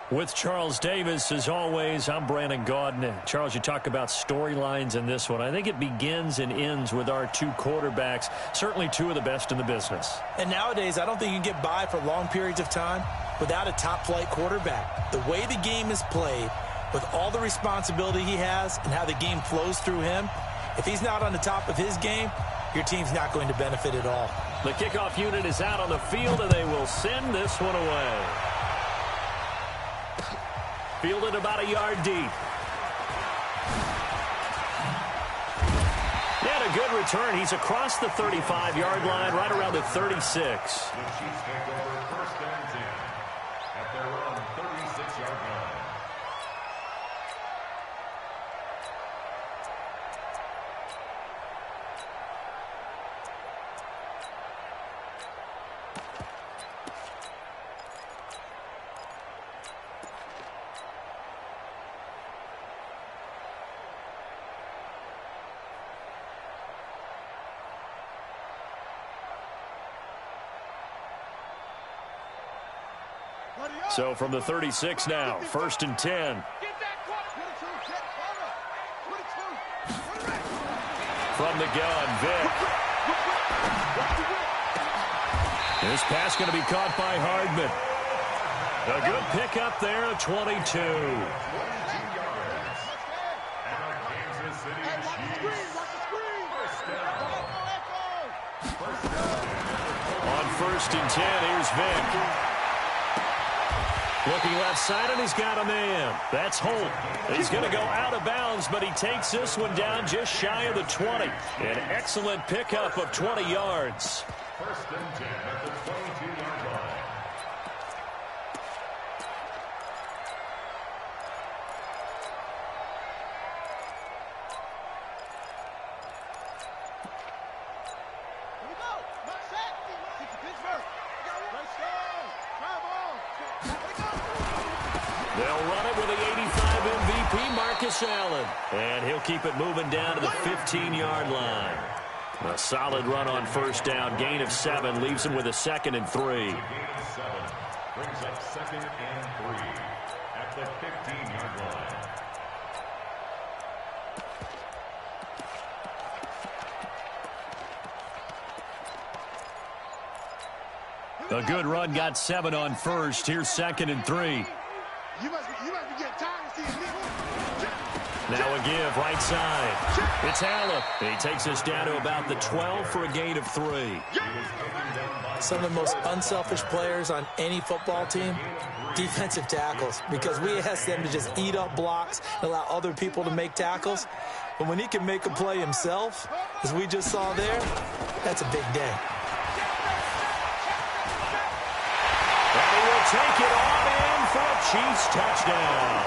With Charles Davis, as always, I'm Brandon Gaudin. Charles, you talk about storylines in this one. I think it begins and ends with our two quarterbacks, certainly two of the best in the business. And nowadays, I don't think you can get by for long periods of time without a top-flight quarterback. The way the game is played, with all the responsibility he has and how the game flows through him, if he's not on the top of his game, your team's not going to benefit at all. The kickoff unit is out on the field, and they will send this one away. Fielded about a yard deep. And a good return. He's across the 35-yard line, right around the 36. The Chiefs take over first and 10 at their own 36-yard line. So from the 36 now, first and 10. From the gun, Vick. This pass going to be caught by Hardman. A good pickup there at 22. On first and 10, here's Vick. Looking left side, and he's got a man. That's Holt. He's going to go out of bounds, but he takes this one down just shy of the 20. An excellent pickup of 20 yards. First and 10 at the 22-yard line. They'll run it with the 85 MVP, Marcus Allen. And he'll keep it moving down to the 15-yard line. A solid run on first down. Gain of 7 leaves him with a 2nd and 3. Gain of 7 brings up 2nd and 3 at the 15-yard line. A good run, got 7 on first. Here's 2nd and 3. You must be getting tired of seeing me. Now a give, right side. It's Allen. He takes us down to about the 12 for a gain of 3. Some of the most unselfish players on any football team, defensive tackles, because we ask them to just eat up blocks and allow other people to make tackles. But when he can make a play himself, as we just saw there, that's a big day. And he will take it on in for a Chiefs touchdown.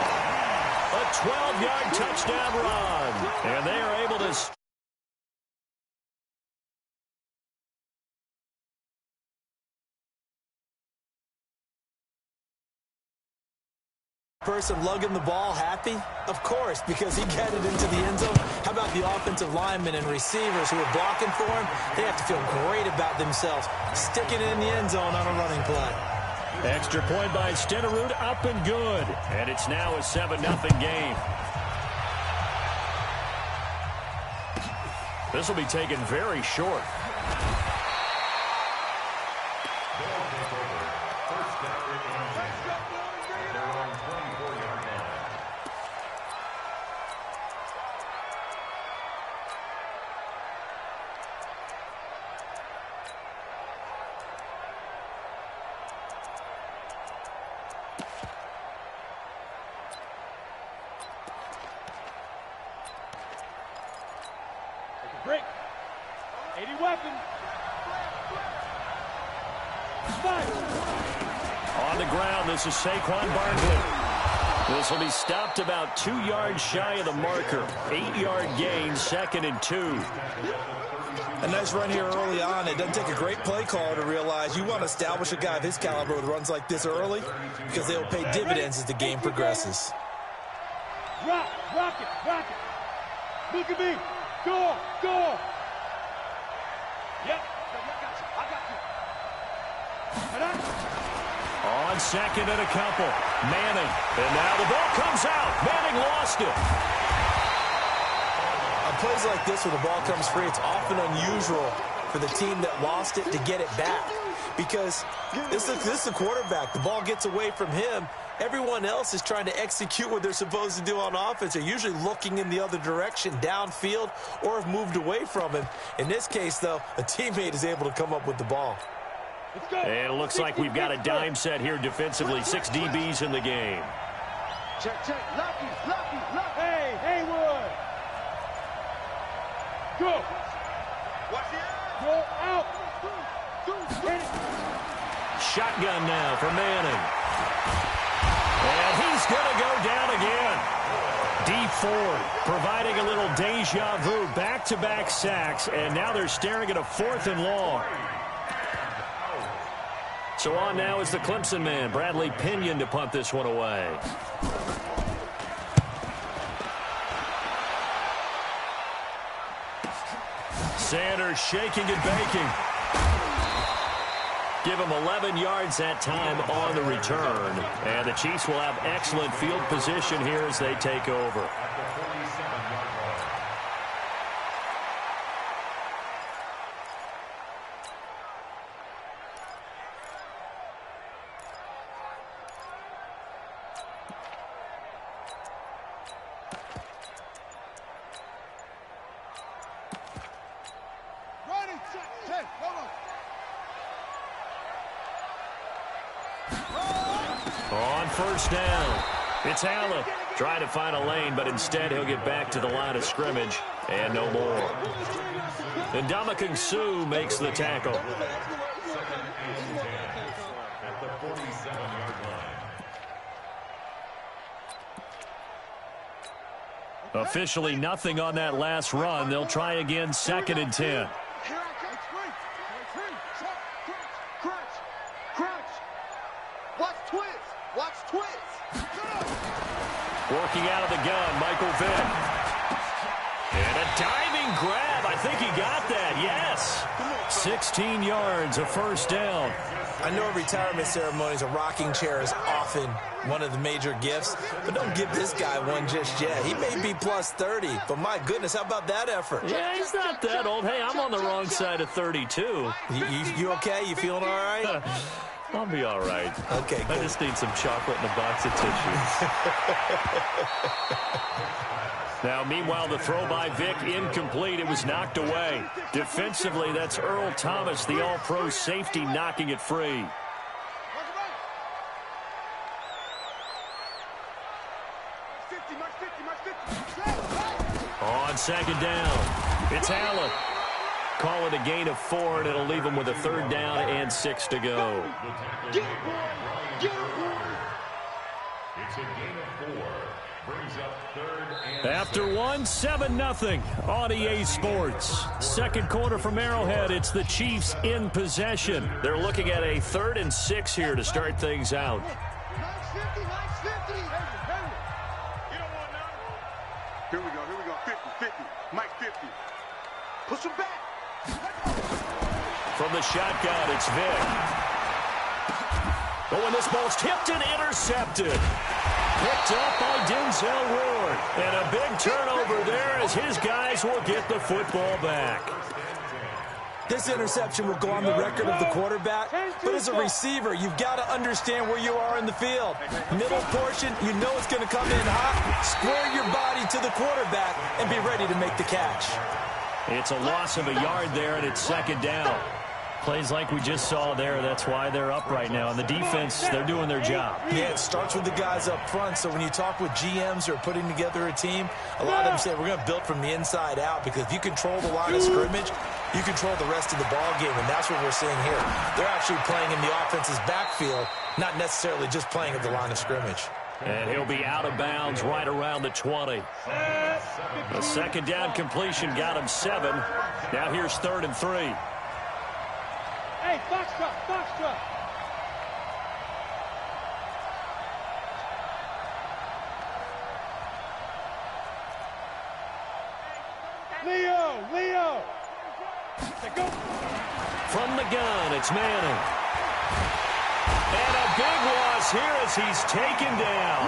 A 12-yard touchdown run. And they are able to... Person lugging the ball happy? Of course, because he got it into the end zone. How about the offensive linemen and receivers who are blocking for him? They have to feel great about themselves, sticking it in the end zone on a running play. Extra point by Stenerud, up and good. And it's now a 7-0 game. This will be taken very short. Break. 80 weapons. On the ground, this is Saquon Barkley. This will be stopped about 2 yards shy of the marker. 8-yard gain, 2nd and 2. A nice run here early on. It doesn't take a great play caller to realize you want to establish a guy of his caliber with runs like this early because they'll pay dividends as the game progresses. Rock it. Look at me. Go. Yep. I got you. On second and a couple. Manning. And now the ball comes out. Manning lost it. On plays like this where the ball comes free, it's often unusual for the team that lost it to get it back. Because this is the quarterback. The ball gets away from him. Everyone else is trying to execute what they're supposed to do on offense. They're usually looking in the other direction, downfield, or have moved away from him. In this case, though, a teammate is able to come up with the ball. And it looks like we've got a dime set here defensively. 6 DBs in the game. Check. Lucky. Hey, Haywood. Go. Watch it. Go out. Shotgun now for Manning. And he's going to go down again. Dee Ford providing a little deja vu. Back-to-back sacks, and now they're staring at a 4th and long. So on now is the Clemson man, Bradley Pinion, to punt this one away. Sanders shaking and baking. Give him 11 yards that time on the return. And the Chiefs will have excellent field position here as they take over. On first down, it's Allen. Trying to find a lane, but instead he'll get back to the line of scrimmage and no more. And Ndamukong Suh makes the tackle. At the 47-yard line. Officially nothing on that last run. They'll try again, 2nd and 10. Working out of the gun, Michael Vick. And a diving grab. I think he got that, yes. 16 yards, a first down. I know at retirement ceremonies, a rocking chair is often one of the major gifts, but don't give this guy one just yet. He may be plus 30, but my goodness, how about that effort? Yeah, he's not that old. Hey, I'm on the wrong side of 32. You okay? You feeling all right? I'll be all right. Okay, good. I just need some chocolate and a box of tissues. Now, meanwhile, the throw by Vick incomplete. It was knocked away. Defensively, that's Earl Thomas, the all-pro safety, knocking it free. On second down, it's Allen. Call it a gain of 4, and it'll leave him with a 3rd down and 6 to go. It's a gain of 4. Brings up 3rd and After 1, 7-0 on EA Sports. Second quarter from Arrowhead. It's the Chiefs in possession. They're looking at a 3rd and 6 here to start things out. Here we go. 50. Mike 50. Push him back. From the shotgun, it's Vick. Oh, and this ball's tipped and intercepted. Picked up by Denzel Ward. And a big turnover there as his guys will get the football back. This interception will go on the record of the quarterback, but as a receiver, you've got to understand where you are in the field. Middle portion, you know it's going to come in hot. Square your body to the quarterback and be ready to make the catch. It's a loss of a yard there, and it's 2nd down. Plays like we just saw there, that's why they're up right now. And the defense, they're doing their job. Yeah, it starts with the guys up front. So when you talk with GMs who are putting together a team, a lot of them say we're going to build from the inside out, because if you control the line of scrimmage, you control the rest of the ball game, and that's what we're seeing here. They're actually playing in the offense's backfield, not necessarily just playing at the line of scrimmage. And he'll be out of bounds right around the 20. The 2nd down completion got him 7. Now here's 3rd and 3. Hey, Foxtrot. Leo. Go. From the gun, it's Manning. And a big loss here as he's taken down.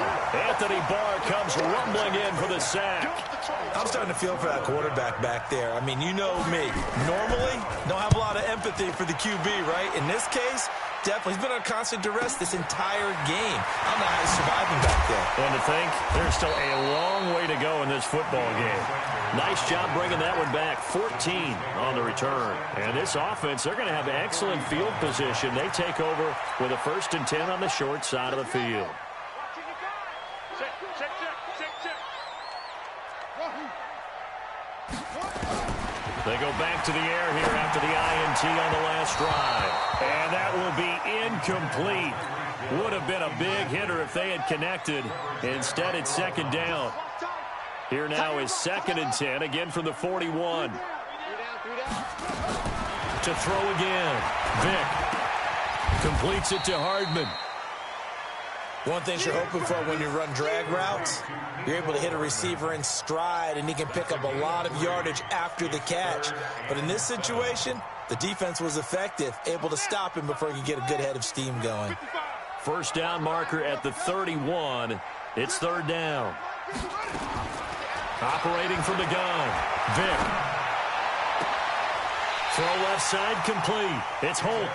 Anthony Barr comes rumbling in for the sack. I'm starting to feel for that quarterback back there. I mean, you know me. Normally, don't have a lot of empathy for the QB, right? In this case, definitely. He's been on constant duress this entire game. I don't know how he's surviving back there. And to think, there's still a long way to go in this football game. Nice job bringing that one back. 14 on the return. And this offense, they're going to have excellent field position. They take over with a 1st and 10 on the short side of the field. They go back to the air here after the INT on the last drive. And that will be incomplete. Would have been a big hitter if they had connected. Instead, it's 2nd down. Here now is 2nd and 10, again from the 41. To throw again. Vick completes it to Hardman. One thing you're hoping for when you run drag routes, you're able to hit a receiver in stride, and he can pick up a lot of yardage after the catch. But in this situation, the defense was effective, able to stop him before he could get a good head of steam going. 1st down marker at the 31. It's 3rd down. Operating from the gun, Vick. Throw left side complete. It's Holt.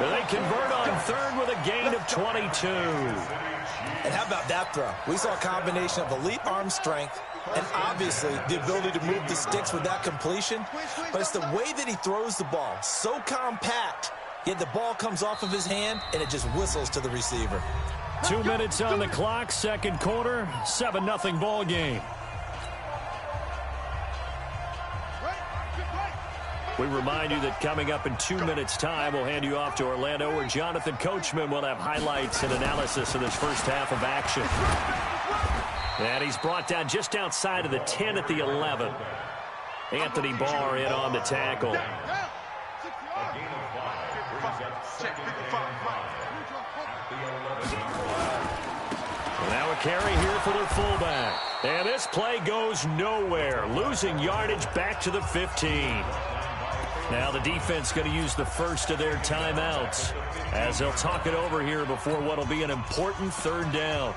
They convert on 3rd with a gain of 22. And how about that throw? We saw a combination of elite arm strength and obviously the ability to move the sticks with that completion. But it's the way that he throws the ball. So compact, yet the ball comes off of his hand and it just whistles to the receiver. 2 minutes on the clock, 2nd quarter, 7-0 ball game. We remind you that coming up in 2 minutes' time, we'll hand you off to Orlando, where Jonathan Coachman will have highlights and analysis of this first half of action. And he's brought down just outside of the 10 at the 11. Anthony Barr in on the tackle. Now a carry here for their fullback. And this play goes nowhere, losing yardage back to the 15. Now the defense going to use the first of their timeouts as they'll talk it over here before what will be an important 3rd down.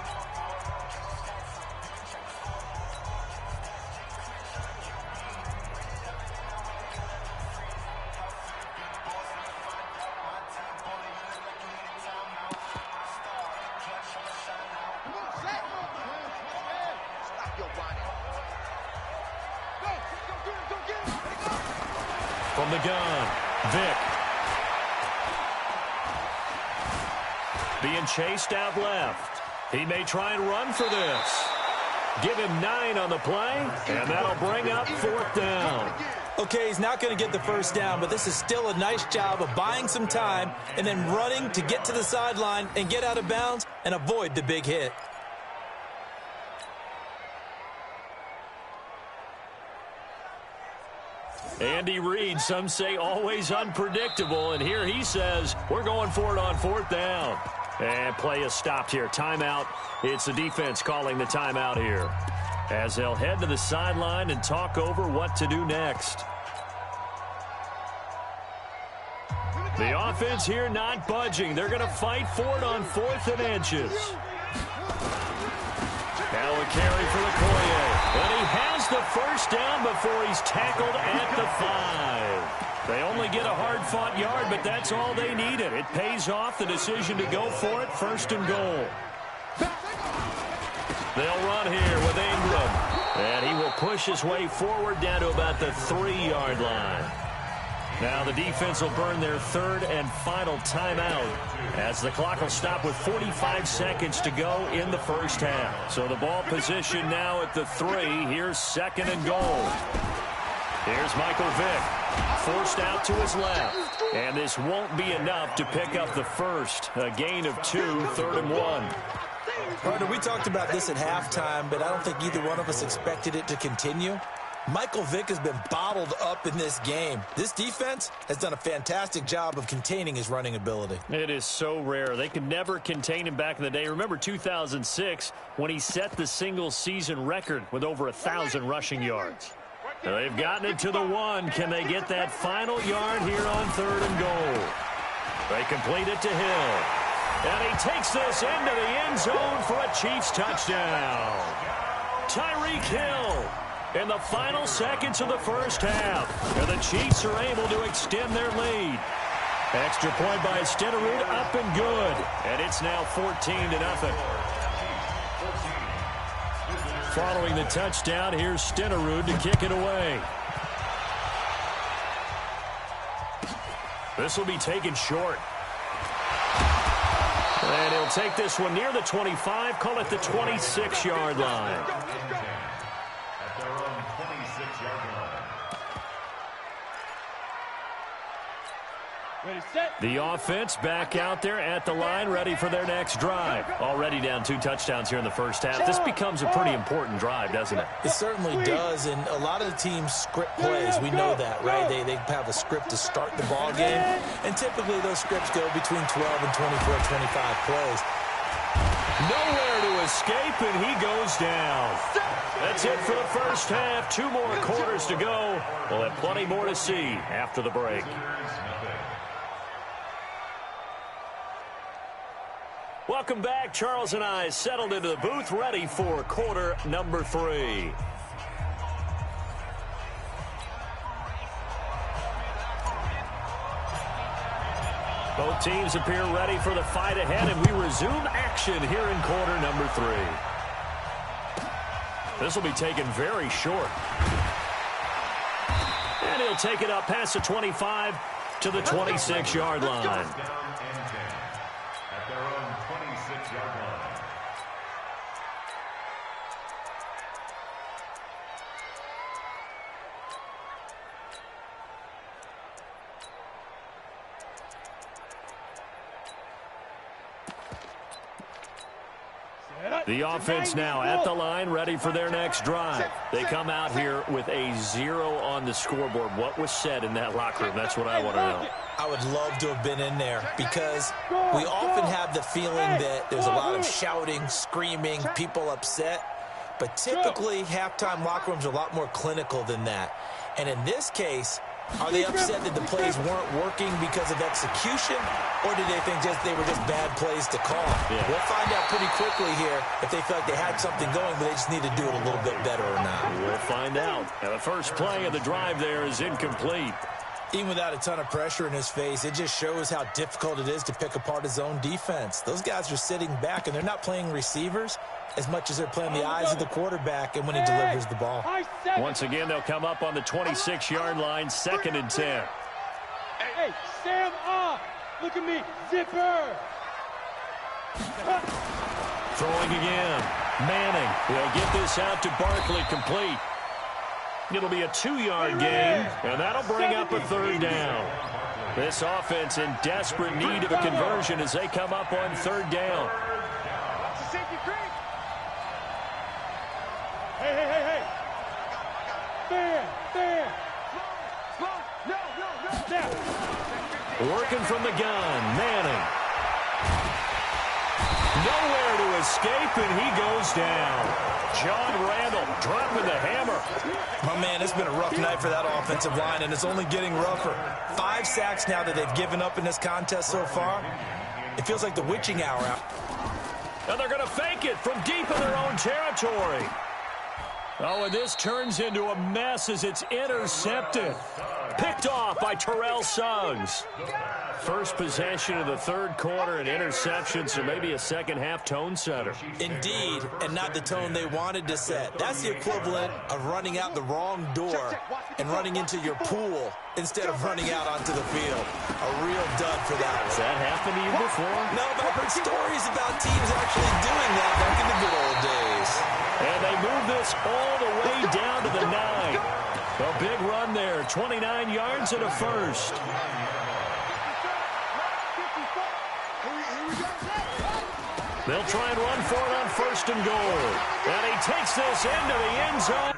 From the gun, Vick. Being chased out left. He may try and run for this. Give him 9 on the play, and that'll bring up 4th down. Okay, he's not going to get the 1st down, but this is still a nice job of buying some time and then running to get to the sideline and get out of bounds and avoid the big hit. Andy Reid, some say always unpredictable, and here he says we're going for it on 4th down. And play is stopped here. Timeout. It's the defense calling the timeout here as they'll head to the sideline and talk over what to do next. The offense here not budging. They're going to fight for it on 4th and inches. Now a carry for Okoye. And he has the 1st down before he's tackled at the 5. They only get a hard-fought yard, but that's all they needed. It pays off the decision to go for it, 1st and goal. They'll run here with Ingram. And he will push his way forward down to about the 3-yard line. Now the defense will burn their 3rd and final timeout as the clock will stop with 45 seconds to go in the first half. So the ball position now at the 3. Here's 2nd and goal. Here's Michael Vick. Forced out to his left. And this won't be enough to pick up the 1st. A gain of 2, 3rd and 1. Partner, we talked about this at halftime, but I don't think either one of us expected it to continue. Michael Vick has been bottled up in this game. This defense has done a fantastic job of containing his running ability. It is so rare. They could never contain him back in the day. Remember 2006 when he set the single-season record with over 1,000 rushing yards. They've gotten it to the 1. Can they get that final yard here on 3rd and goal? They complete it to Hill. And he takes this into the end zone for a Chiefs touchdown. Tyreek Hill in the final seconds of the first half. And the Chiefs are able to extend their lead. Extra point by Stenerud, up and good. And it's now 14-0. Following the touchdown, here's Stenerud to kick it away. This will be taken short. And he'll take this one near the 25, call it the 26-yard line. At their own 26-yard line. Ready, set. The offense back out there at the line, ready for their next drive. Already down 2 touchdowns here in the first half. This becomes a pretty important drive, doesn't it? It certainly does, and a lot of the teams script plays. We know that, right? They have a script to start the ball game, and typically those scripts go between 12 and 24, 25 plays. Nowhere to escape, and he goes down. That's it for the first half. 2 more quarters to go. We'll have plenty more to see after the break. Welcome back. Charles and I settled into the booth, ready for quarter number 3. Both teams appear ready for the fight ahead, and we resume action here in quarter number 3. This will be taken very short. And he'll take it up past the 25 to the 26-yard line. At their own 26-yard line. The offense now at the line, ready for their next drive. They come out here with a 0 on the scoreboard. What was said in that locker room? That's what I want to know. I would love to have been in there because we often have the feeling that there's a lot of shouting, screaming, people upset. But typically, halftime locker rooms are a lot more clinical than that. And in this case, are they upset that the plays weren't working because of execution, or did they think they were just bad plays to call? Yeah. We'll find out pretty quickly here if they feel like they had something going, but they just need to do it a little bit better or not. We'll find out. And the first play of the drive there is incomplete. Even without a ton of pressure in his face, it just shows how difficult it is to pick apart his own defense. Those guys are sitting back, and they're not playing receivers as much as they're playing the eyes of the quarterback and when he delivers the ball. Once again, they'll come up on the 26-yard line, 2nd and 10. Hey, Sam off. Look at me. Zipper. Throwing again. Manning will get this out to Barkley, complete. It'll be a 2-yard gain, and that'll bring up a 3rd down. This offense in desperate need of a conversion as they come up on 3rd down. Hey. Fair. Working from the gun, Manning. Nowhere to escape, and he goes down. John Randall dropping the hammer. My man, it's been a rough night for that offensive line, and it's only getting rougher. 5 sacks now that they've given up in this contest so far. It feels like the witching hour out. And they're going to fake it from deep in their own territory. Oh, and this turns into a mess as it's intercepted. Picked off by Terrell Suggs. First possession of the 3rd quarter, an interception, so maybe a second-half tone setter. Indeed, and not the tone they wanted to set. That's the equivalent of running out the wrong door and running into your pool instead of running out onto the field. A real dud for that one. Has that happened to you before? No, but I've heard stories about teams actually doing that back in the good old days. And they move this all the way down to the 9. A big run there, 29 yards and a first. They'll try and run for it on 1st and goal. And he takes this into the end zone.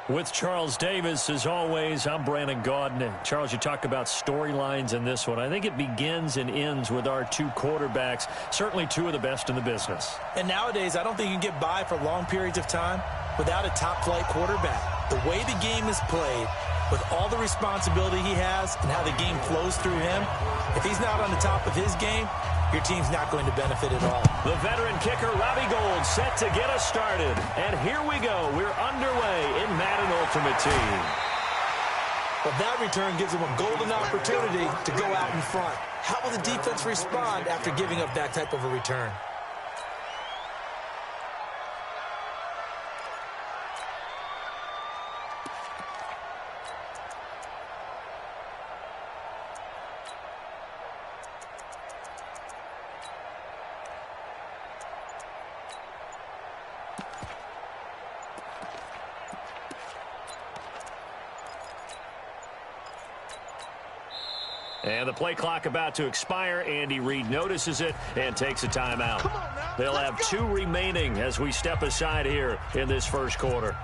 With Charles Davis, as always, I'm Brandon Gaudin. Charles, you talk about storylines in this one. I think it begins and ends with our two quarterbacks, certainly two of the best in the business. And nowadays, I don't think you can get by for long periods of time without a top-flight quarterback. The way the game is played, with all the responsibility he has and how the game flows through him, if he's not on the top of his game, your team's not going to benefit at all. The veteran kicker, Robbie Gould, set to get us started. And here we go. We're underway in Madden Ultimate Team. But that return gives him a golden opportunity to go out in front. How will the defense respond after giving up that type of a return? And the play clock about to expire. Andy Reid notices it and takes a timeout. They'll have 2 remaining as we step aside here in this first quarter.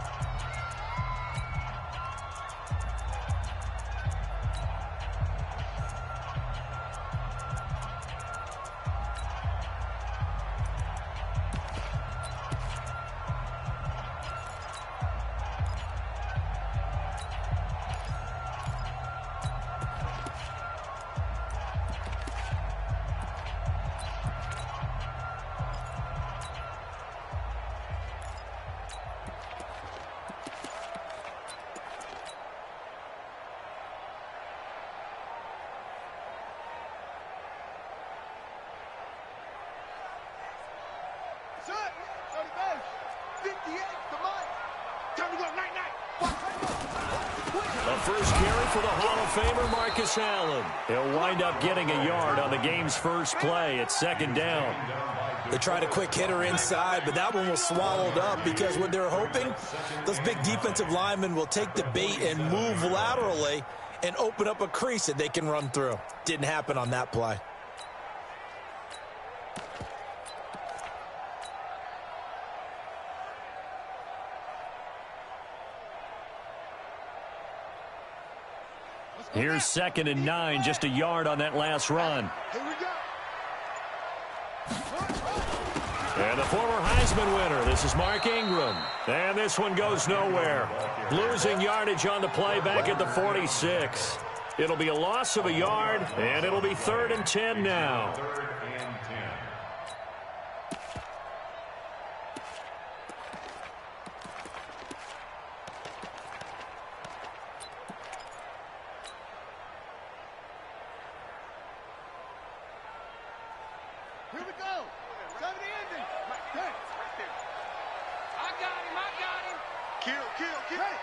The first carry for the Hall of Famer, Marcus Allen. He'll wind up getting a yard on the game's first play. It's second down. They tried a quick hitter inside, but that one was swallowed up because what they're hoping, those big defensive linemen will take the bait and move laterally and open up a crease that they can run through. Didn't happen on that play. Here's 2nd and 9, just a yard on that last run. Here we go. And the former Heisman winner, this is Mark Ingram. And this one goes nowhere. Losing yardage on the play back at the 46. It'll be a loss of a yard, and it'll be 3rd and 10 now. Here we go. Time of the ending. Right there. Right there. I got him. I got him. Kill, kill, kill. Hey.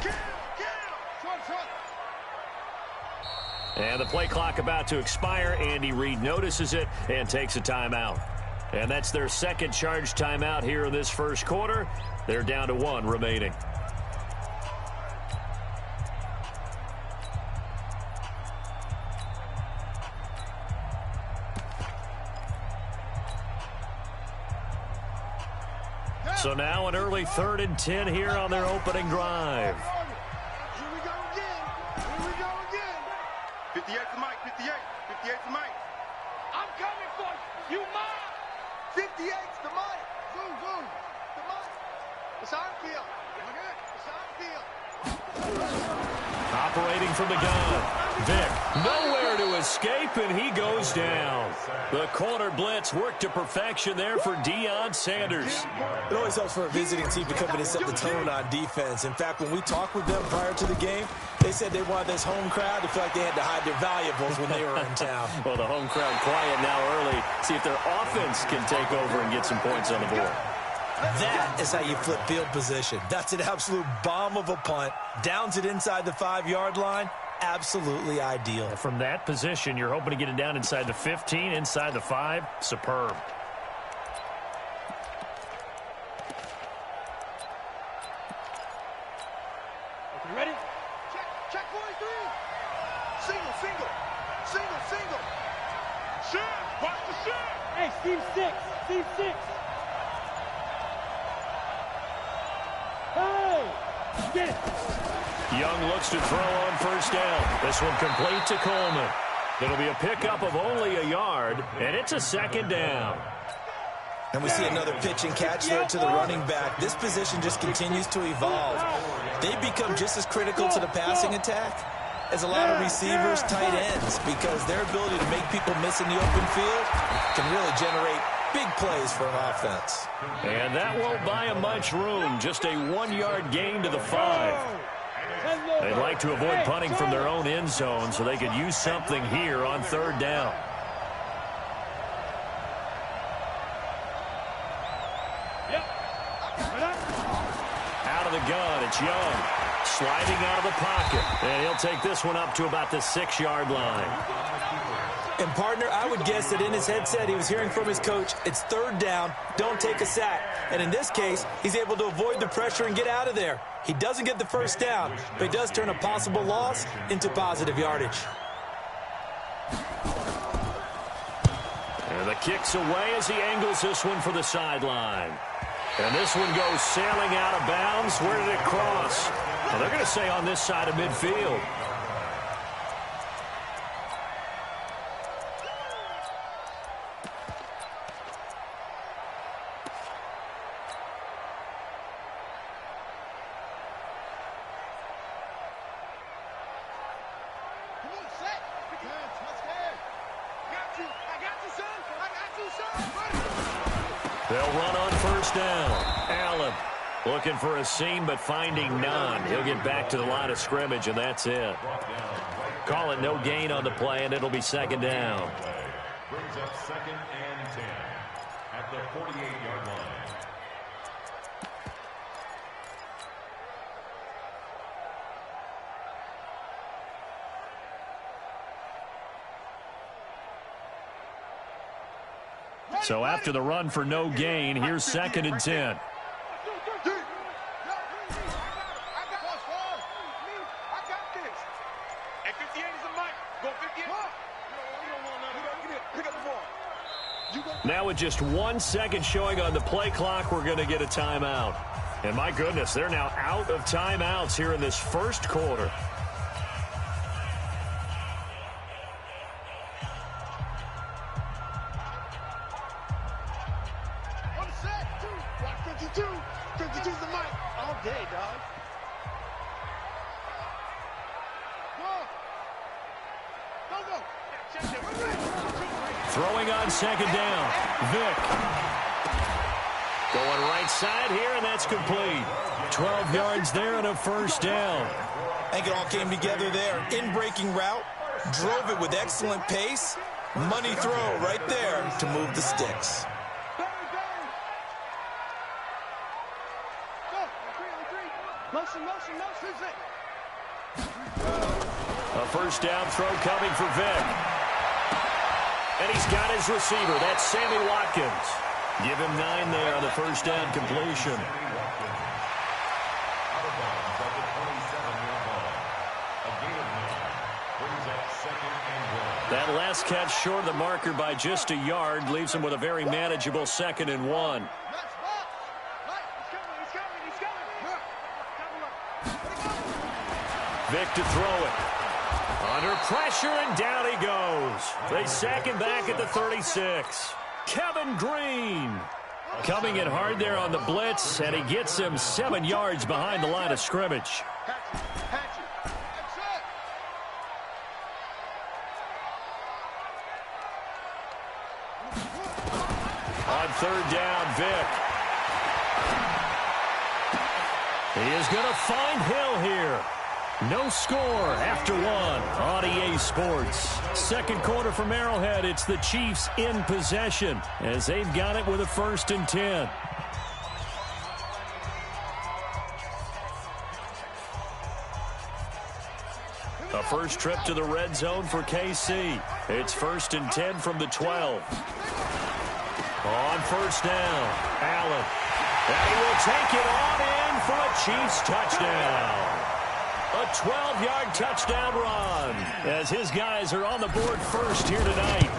Kill, kill. Short, short. And the play clock about to expire. Andy Reid notices it and takes a timeout. And that's their second charge timeout here in this first quarter. They're down to 1 remaining. So now an early 3rd and 10 here on their opening drive. Here we go again. Here we go again. 58 to Mike. 58. 58 to Mike. I'm coming for you. You mine. 58 to Mike. Boom, boom. To Mike. It's on field. It's on field. Operating from the gun. Vick, nowhere to escape, and he goes down. The corner blitz worked to perfection there for Deion Sanders. It always helps for a visiting team to come in and set the tone on defense. In fact, when we talked with them prior to the game, they said they wanted this home crowd to feel like they had to hide their valuables when they were in town. Well, the home crowd quiet now early. See if their offense can take over and get some points on the board. That is how you flip field position. That's an absolute bomb of a punt. Downs it inside the 5-yard line. Absolutely ideal. From that position, you're hoping to get it down inside the 15, inside the 5. Superb. Okay, ready? Check 43. Single, single. Single, single. Shit. Watch the shit. Hey, Steve 6. Steve 6. Hey! Young looks to throw on first down. This one complete to Coleman. It'll be a pickup of only a yard, and it's a second down. And we see another pitch and catch there to the running back. This position just continues to evolve. They become just as critical to the passing attack as a lot of receivers, tight ends, because their ability to make people miss in the open field can really generate big plays for an offense. And that won't buy them much room. Just a 1-yard gain to the 5. They'd like to avoid punting from their own end zone so they could use something here on third down. Out of the gun, it's Young. Sliding out of the pocket. And he'll take this one up to about the 6-yard line. And, partner, I would guess that in his headset he was hearing from his coach, it's third down, don't take a sack. And in this case, he's able to avoid the pressure and get out of there. He doesn't get the first down, but he does turn a possible loss into positive yardage. And the kick's away as he angles this one for the sideline. And this one goes sailing out of bounds. Where did it cross? Well, they're going to say on this side of midfield. They'll run on first down. Allen looking for a seam but finding none. He'll get back to the line of scrimmage, and that's it. Call it no gain on the play, and it'll be second down. Brings up 2nd and 10 at the 48-yard line. So after the run for no gain, here's 2nd and 10. Now with just 1 second showing on the play clock, we're going to get a timeout. And my goodness, they're now out of timeouts here in this first quarter. Throwing on second down, Vick. Going right side here, and that's complete. 12 yards there and a first down. I think it all came together there. In-breaking route, drove it with excellent pace. Money throw right there to move the sticks. A first down throw coming for Vick. And he's got his receiver. That's Sammy Watkins. Give him 9 there on the first down completion. That last catch short of the marker by just a yard leaves him with a very manageable 2nd and 1. Vick to throw it. Under pressure, and down he goes. They sack him back at the 36. Kevin Green coming in hard there on the blitz, and he gets him 7 yards behind the line of scrimmage. On third down, Vick. He is going to find Hill here. No score after 1 on EA Sports. Second quarter from Arrowhead. It's the Chiefs in possession as they've got it with a 1st and 10. A first trip to the red zone for KC. It's 1st and 10 from the 12. On first down, Allen. And he will take it on in for a Chiefs touchdown. A 12-yard touchdown run as his guys are on the board first here tonight.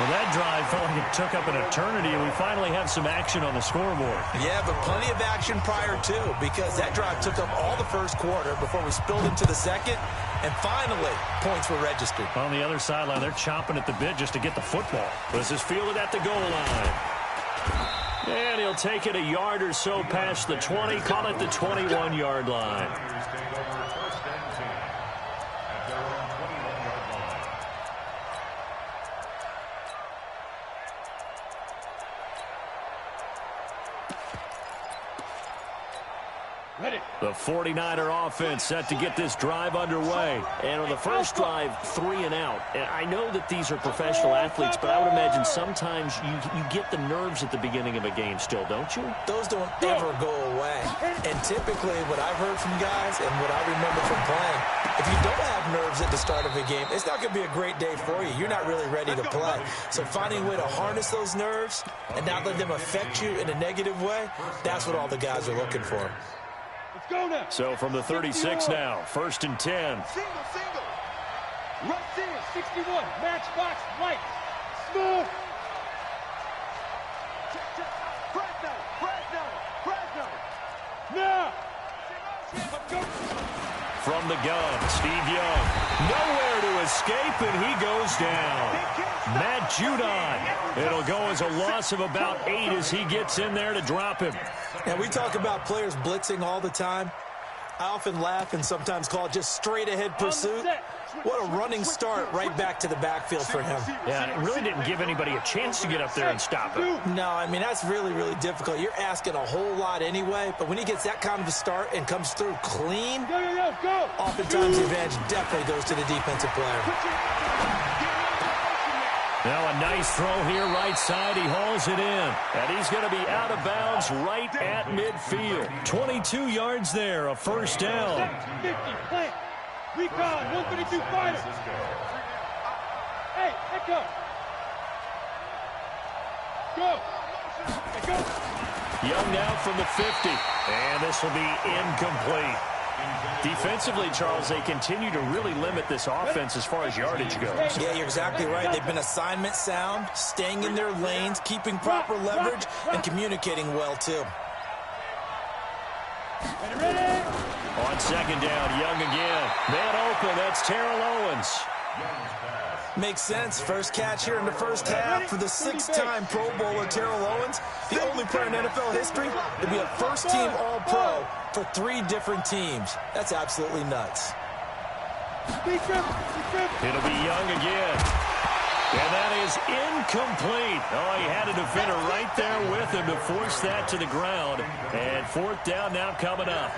Well, that drive felt like it took up an eternity, and we finally have some action on the scoreboard. Yeah, but plenty of action prior to, because that drive took up all the first quarter before we spilled into the second, and finally, points were registered. On the other sideline, they're chomping at the bit just to get the football. This is fielded at the goal line. And he'll take it a yard or so past the 20, call it the 21-yard line. The 49er offense set to get this drive underway. And on the first drive, 3 and out. And I know that these are professional athletes, but I would imagine sometimes you get the nerves at the beginning of a game still, don't you? Those don't ever go away. And typically what I've heard from guys and what I remember from playing, if you don't have nerves at the start of a game, it's not going to be a great day for you. You're not really ready to play. So finding a way to harness those nerves and not let them affect you in a negative way, that's what all the guys are looking for. Let's go now. So from the 36 now, 1st and 10. Single. Right center, 61. Matchbox, right. Smooth. Fresno. Now. Let's go. From the gun, Steve Young. Nowhere to escape, and he goes down. Matt Judon. It'll go as a loss of about 8 as he gets in there to drop him. Now, we talk about players blitzing all the time. I often laugh and sometimes call it just straight-ahead pursuit. What a running start right back to the backfield for him. Yeah, it really didn't give anybody a chance to get up there and stop him. No, I mean, that's really, really difficult. You're asking a whole lot anyway, but when he gets that kind of a start and comes through clean, Go. oftentimes the advantage definitely goes to the defensive player. Now a nice throw here right side. He hauls it in. And he's going to be out of bounds right at midfield. 22 yards there, a first down. 50, plant. Recon, 132 fighter. Hey, echo. Go. Young now from the 50. And this will be incomplete. Defensively, Charles, they continue to really limit this offense as far as yardage goes. Yeah, you're exactly right. They've been assignment sound, staying in their lanes, keeping proper leverage, and communicating well, too. Ready. On 2nd down, Young again. Man open, that's Terrell Owens. Makes sense. First catch here in the first half for the 6-time Pro Bowler Terrell Owens, the only player in NFL history to be a first-team All-Pro for 3 different teams. That's absolutely nuts. It'll be Young again. And that is incomplete. Oh, he had a defender right there with him to force that to the ground. And 4th down now coming up.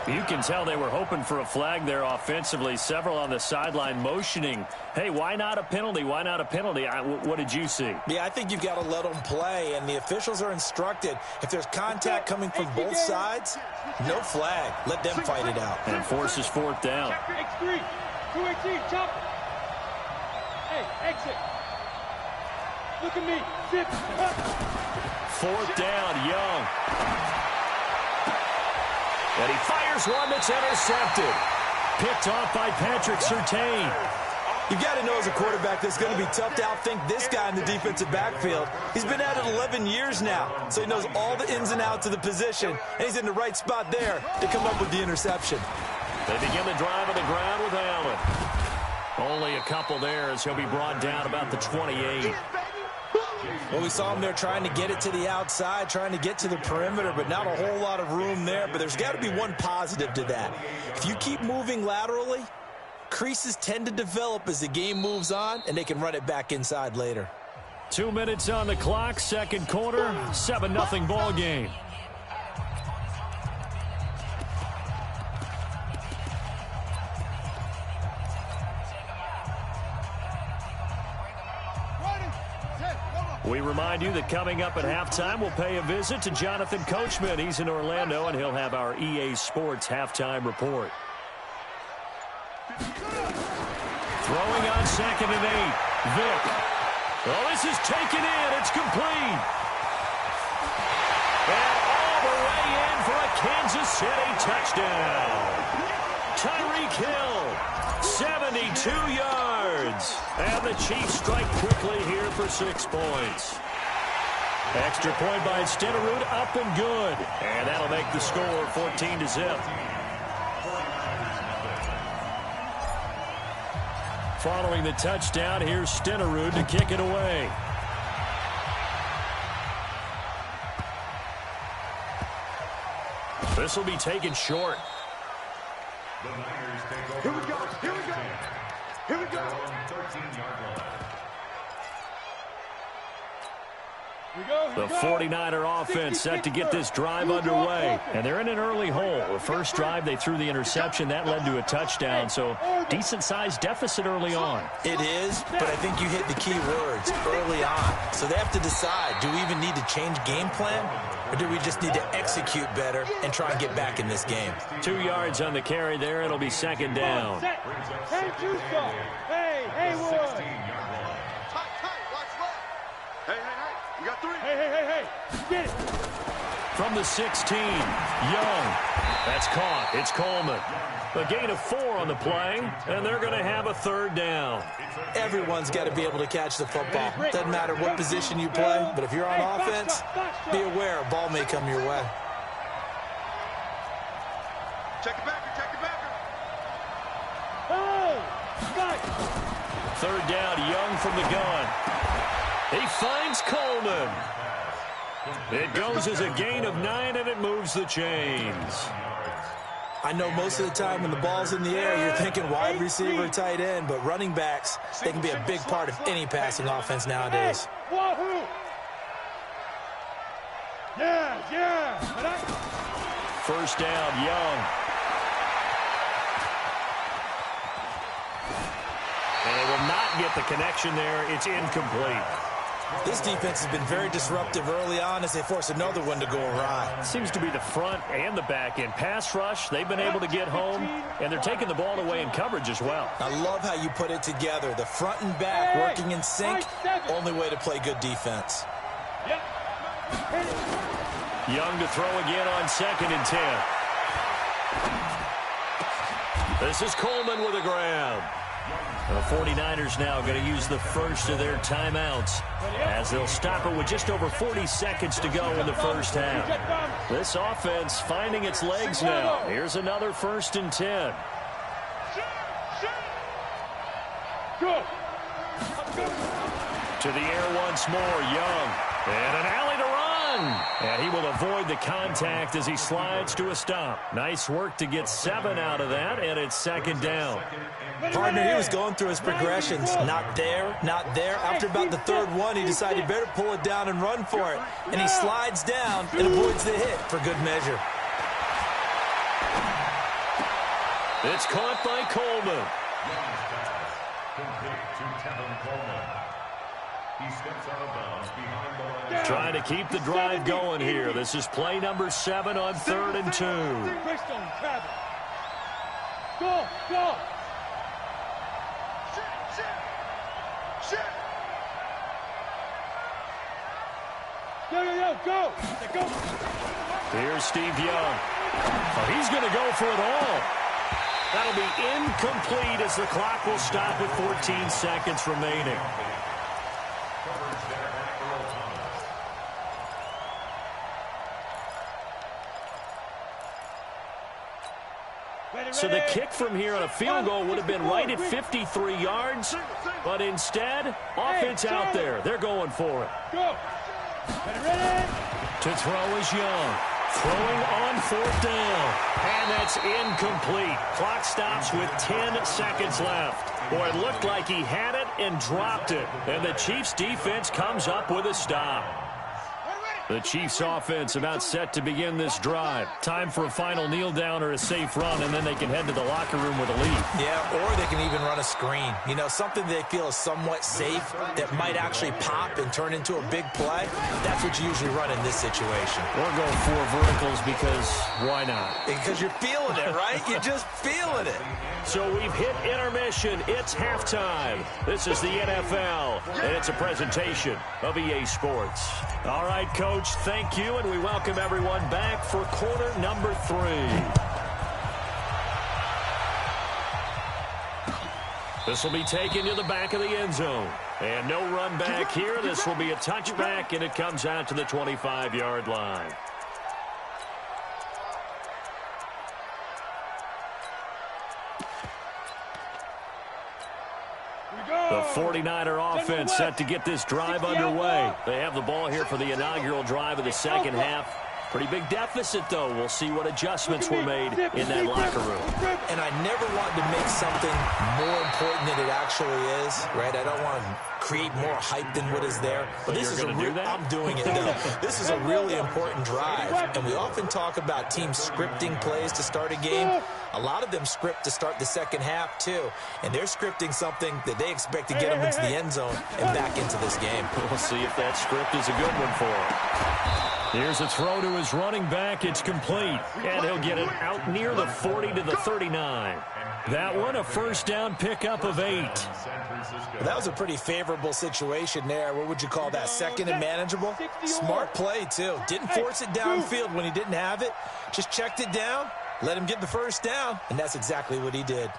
You can tell they were hoping for a flag there offensively. Several on the sideline motioning, hey, why not a penalty? Why not a penalty? What did you see? Yeah, I think you've got to let them play, and the officials are instructed. If there's contact coming from both sides, no flag. Let them fight it out. And forces 4th down. X3, 218, chop. Hey, exit. Look at me. Zip. 4th down, Young. And he fires one that's intercepted. Picked off by Patrick Surtain. You've got to know as a quarterback that's going to be tough to outthink this guy in the defensive backfield. He's been at it 11 years now, so he knows all the ins and outs of the position, and he's in the right spot there to come up with the interception. They begin the drive on the ground with Allen. Only a couple there as he'll be brought down about the 28. Well, we saw him there trying to get it to the outside, trying to get to the perimeter, but not a whole lot of room there. But there's got to be one positive to that. If you keep moving laterally, creases tend to develop as the game moves on, and they can run it back inside later. 2 minutes on the clock, 2nd quarter, 7-0 ball game. We remind you that coming up at halftime, we'll pay a visit to Jonathan Coachman. He's in Orlando, and he'll have our EA Sports halftime report. Throwing on 2nd and 8. Vick. Oh, this is taken in. It's complete. And all the way in for a Kansas City touchdown. Tyreek Hill, 72 yards. And the Chiefs strike quickly here for 6 points. Extra point by Stenerud, up and good. And that'll make the score 14-0. Following the touchdown, here's Stenerud to kick it away. This will be taken short. Here we go. Here we go. Here we go. 13-yard line. The 49er offense set to get this drive underway. And they're in an early hole. The first drive, they threw the interception. That led to a touchdown. So decent-sized deficit early on. It is, but I think you hit the key words, early on. So they have to decide, do we even need to change game plan? Or do we just need to execute better and try and get back in this game? 2 yards on the carry there. It'll be second down. Hey, Haywood. Tight, watch left. Hey, you got 3. Hey, get it. From the 16, Young. That's caught. It's Coleman. A gain of 4 on the play, and they're going to have a third down. Everyone's got to be able to catch the football. Doesn't matter what position you play, but if you're on offense, be aware a ball may come your way. Check it back. Oh, nice. Third down, Young from the gun. He finds Coleman. It goes as a gain of 9, and it moves the chains. I know most of the time when the ball's in the air, you're thinking wide receiver, tight end, but running backs, they can be a big part of any passing offense nowadays. Wahoo! Yeah. First down, Young. And they will not get the connection there. It's incomplete. This defense has been very disruptive early on as they force another one to go awry. Seems to be the front and the back end. Pass rush, they've been able to get home, and they're taking the ball away in coverage as well. I love how you put it together. The front and back working in sync, only way to play good defense. Young to throw again on 2nd and 10. This is Coleman with a grab. The 49ers now going to use the first of their timeouts as they'll stop it with just over 40 seconds to go in the first half. This offense finding its legs now. Here's another 1st and 10. To the air once more, Young. And an alley to run. And he will avoid the contact as he slides to a stop. Nice work to get 7 out of that, and it's 2nd down. Partner, he was going through his progressions. Not there. After about the 3rd one, he decided he better pull it down and run for it. And he slides down and avoids the hit for good measure. It's caught by Coleman. Complete to Tevin Coleman. He steps out of bounds behind the line. Trying to keep the drive going here. This is play number 7 on 3rd and 2. Go. Go. Here's Steve Young. Oh, he's going to go for it all. That'll be incomplete as the clock will stop with 14 seconds remaining. So the kick from here on a field goal would have been right at 53 yards, but instead, offense out there. They're going for it. To throw is Young. Throwing on 4th down. And that's incomplete. Clock stops with 10 seconds left. Boy, it looked like he had it and dropped it. And the Chiefs defense comes up with a stop. The Chiefs offense about set to begin this drive. Time for a final kneel down or a safe run, and then they can head to the locker room with a lead. Yeah, or they can even run a screen. You know, something they feel is somewhat safe that might actually pop and turn into a big play. That's what you usually run in this situation. We're going 4 verticals because why not? Because you're feeling it, right? You're just feeling it. So we've hit intermission. It's halftime. This is the NFL, and it's a presentation of EA Sports. All right, Coach, thank you, and we welcome everyone back for quarter number 3. This will be taken to the back of the end zone. And no run back here. This will be a touchback, and it comes out to the 25-yard line. The 49er offense set to get this drive underway. They have the ball here for the inaugural drive of the second half. Pretty big deficit, though. We'll see what adjustments were made in that locker room. And I never want to make something more important than it actually is, right? I don't want to create more hype than what is there. But this is a real, I'm doing it, though. This is a really important drive. And we often talk about teams scripting plays to start a game. A lot of them script to start the second half, too. And they're scripting something that they expect to get them into the end zone and back into this game. We'll see if that script is a good one for them. Here's a throw to his running back. It's complete. And he'll get it out near the 40 to the 39. That one, a first down pickup of 8. Well, that was a pretty favorable situation there. What would you call that? Second and manageable? Smart play, too. Didn't force it downfield when he didn't have it. Just checked it down, let him get the first down, and that's exactly what he did.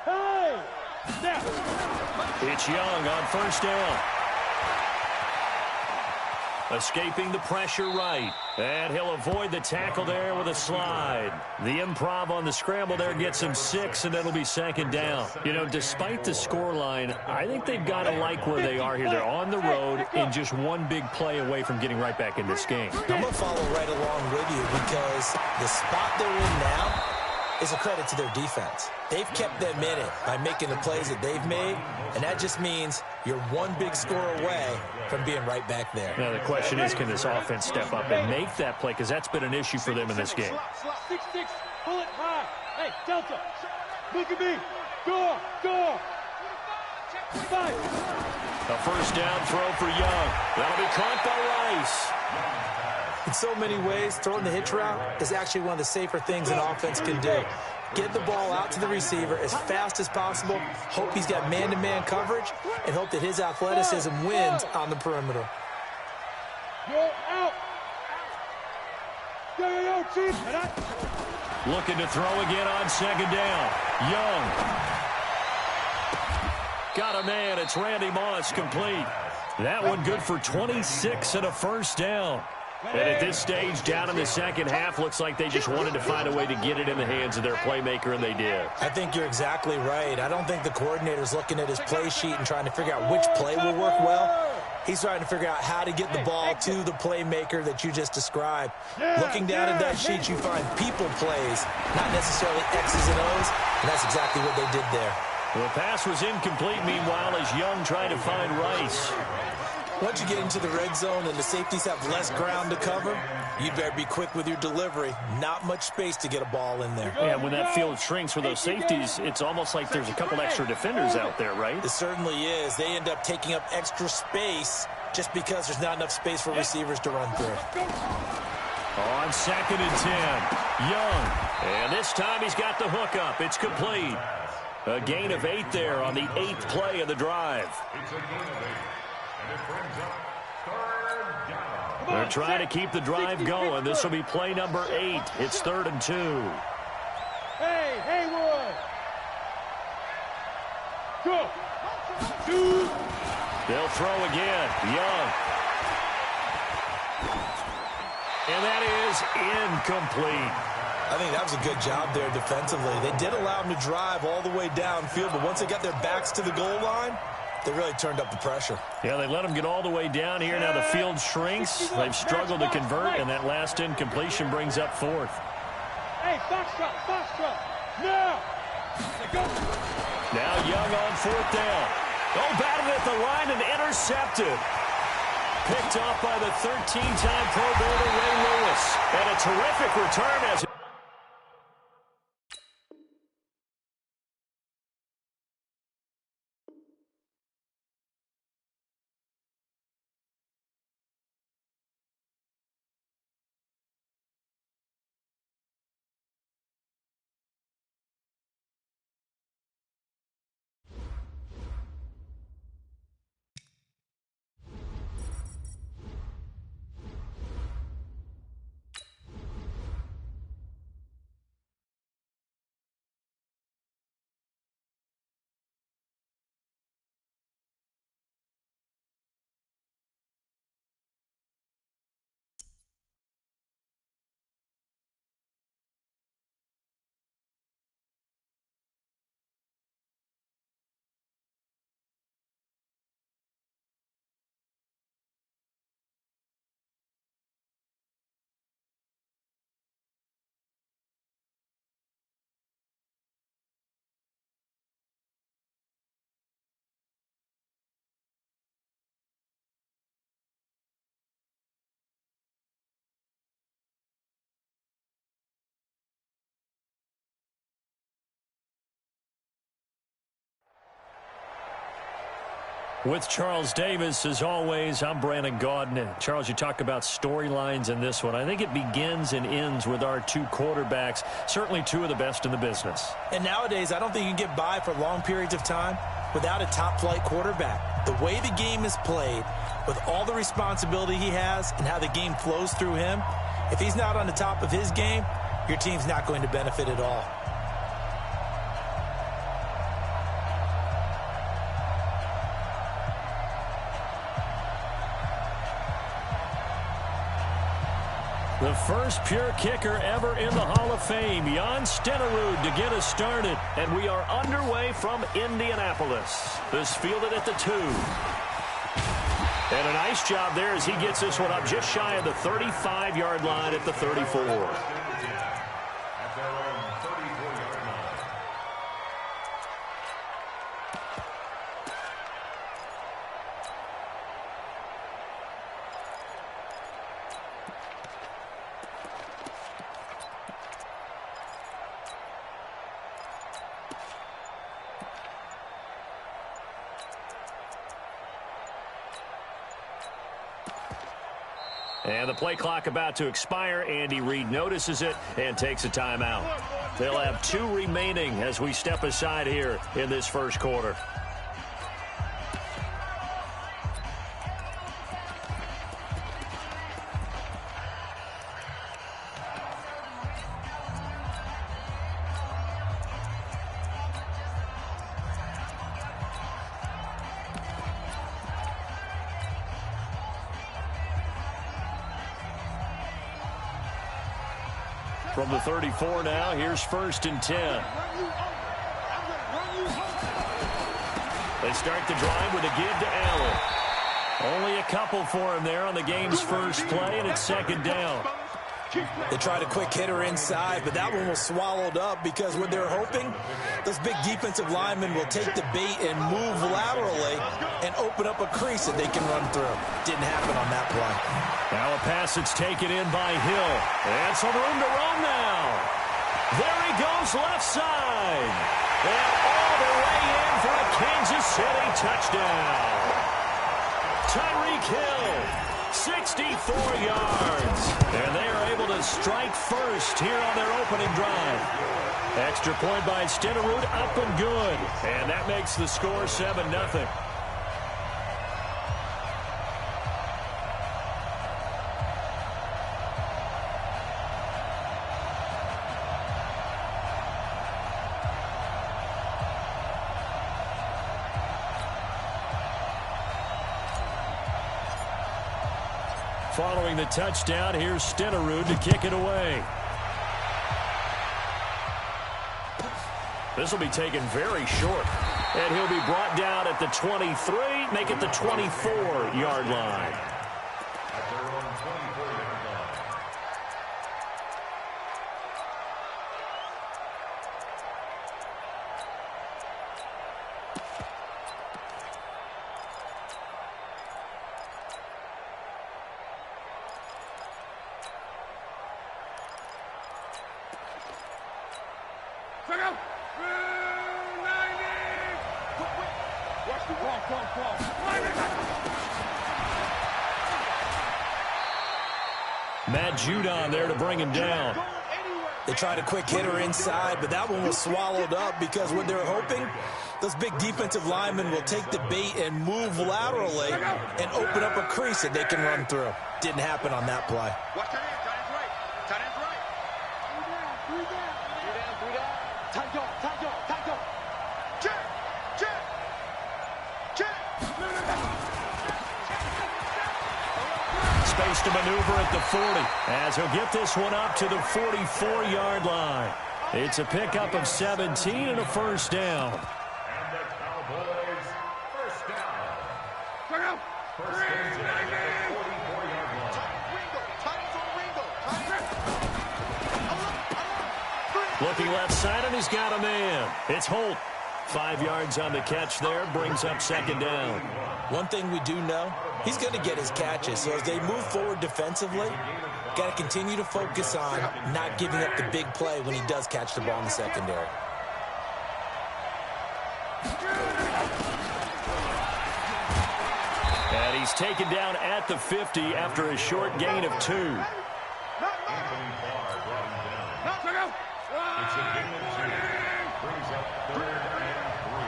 It's Young on first down. Escaping the pressure right. And he'll avoid the tackle there with a slide. The improv on the scramble there gets him 6, and it'll be second down. You know, despite the scoreline, I think they've got to like where they are here. They're on the road and just one big play away from getting right back in this game. I'm going to follow right along with you because the spot they're in now is a credit to their defense. They've kept them in it by making the plays that they've made, and that just means you're one big score away from being right back there. Now, the question is, can this offense step up and make that play? Because that's been an issue for them in this game. 6-6, pull it high. Hey, Delta, look at me. Door. 5. A first down throw for Young. That'll be caught by Rice. In so many ways, throwing the hitch route is actually one of the safer things an offense can do. Get the ball out to the receiver as fast as possible, hope he's got man-to-man coverage, and hope that his athleticism wins on the perimeter. You're out. Yo, Chief. Looking to throw again on second down. Young. Got a man. It's Randy Moss, complete. That one good for 26 and a first down. And at this stage, down in the second half, looks like they just wanted to find a way to get it in the hands of their playmaker, and they did. I think you're exactly right. I don't think the coordinator's looking at his play sheet and trying to figure out which play will work well. He's trying to figure out how to get the ball to the playmaker that you just described. Looking down at that sheet, you find people plays, not necessarily X's and O's, and that's exactly what they did there. The pass was incomplete, meanwhile, as Young tried to find Rice. Once you get into the red zone and the safeties have less ground to cover, you better be quick with your delivery. Not much space to get a ball in there. Yeah, when that field shrinks with those safeties, it's almost like there's a couple extra defenders out there, right? It certainly is. They end up taking up extra space just because there's not enough space for receivers to run through. On second and 10, Young. And this time he's got the hook up. It's complete. A gain of 8 there on the 8th play of the drive. It's a gain of 8. And it brings up third down. They're trying to keep the drive going. This will be play number 8. It's 3rd and 2. Hey, Haywood. Go. 2. They'll throw again. Young. And that is incomplete. I think that was a good job there defensively. They did allow them to drive all the way downfield, but once they got their backs to the goal line, they really turned up the pressure. Yeah, they let them get all the way down here. Now the field shrinks. They've struggled to convert, and that last incompletion brings up 4th. Hey, Foxtrot. Now. Go. Now Young on 4th down. Oh, batted at the line and intercepted. Picked off by the 13-time Pro Bowler Ray Lewis. And a terrific return as With Charles Davis, as always, I'm Brandon Gaudin. Charles, you talk about storylines in this one. I think it begins and ends with our two quarterbacks, certainly two of the best in the business. And nowadays, I don't think you can get by for long periods of time without a top-flight quarterback. The way the game is played, with all the responsibility he has and how the game flows through him, if he's not on the top of his game, your team's not going to benefit at all. The first pure kicker ever in the Hall of Fame, Jan Stenerud, to get us started. And we are underway from Indianapolis. This fielded at the 2. And a nice job there as he gets this one up just shy of the 35-yard line at the 34. At their own 34-yard line. And the play clock about to expire. Andy Reid notices it and takes a timeout. They'll have 2 remaining as we step aside here in this first quarter. From the 34 now, here's 1st and 10. They start the drive with a give to Allen. Only a couple for him there on the game's first play, and it's 2nd down. They tried a quick hitter inside, but that one was swallowed up because what they're hoping, those big defensive linemen will take the bait and move laterally and open up a crease that they can run through. Didn't happen on that play. Now a pass that's taken in by Hill. And some room to run now. There he goes left side. And all the way in for a Kansas City touchdown. Tyreek Hill, 64 yards. And they are able to strike first here on their opening drive. Extra point by Stenerud, up and good. And that makes the score 7-0. Following the touchdown, here's Stenerud to kick it away. This will be taken very short. And he'll be brought down at the 23, make it the 24-yard line. At their own 24-yard line. Matt Judon there to bring him down. They tried a quick hitter inside, but that one was swallowed up because what they're hoping, those big defensive linemen will take the bait and move laterally and open up a crease that they can run through. Didn't happen on that play. Watch tight end, tight end's right. Tight end's right. 3 down. Tight go, tight go, tight go. Check, check, check. Space to maneuver at the 40 as he'll get this one up to the 44-yard line. It's a pickup of 17 and a first down. And the Cowboys first down. First and 10 at the 44-yard line. Looking left side, and he's got a man. It's Holt. 5 yards on the catch there, brings up 2nd down. One thing we do know, he's going to get his catches. So as they move forward defensively, got to continue to focus on not giving up the big play when he does catch the ball in the secondary. taken down at the 50 after a short gain of 2. Anthony Barr brought him down. It's a gain of 2. Brings up 3rd and 3.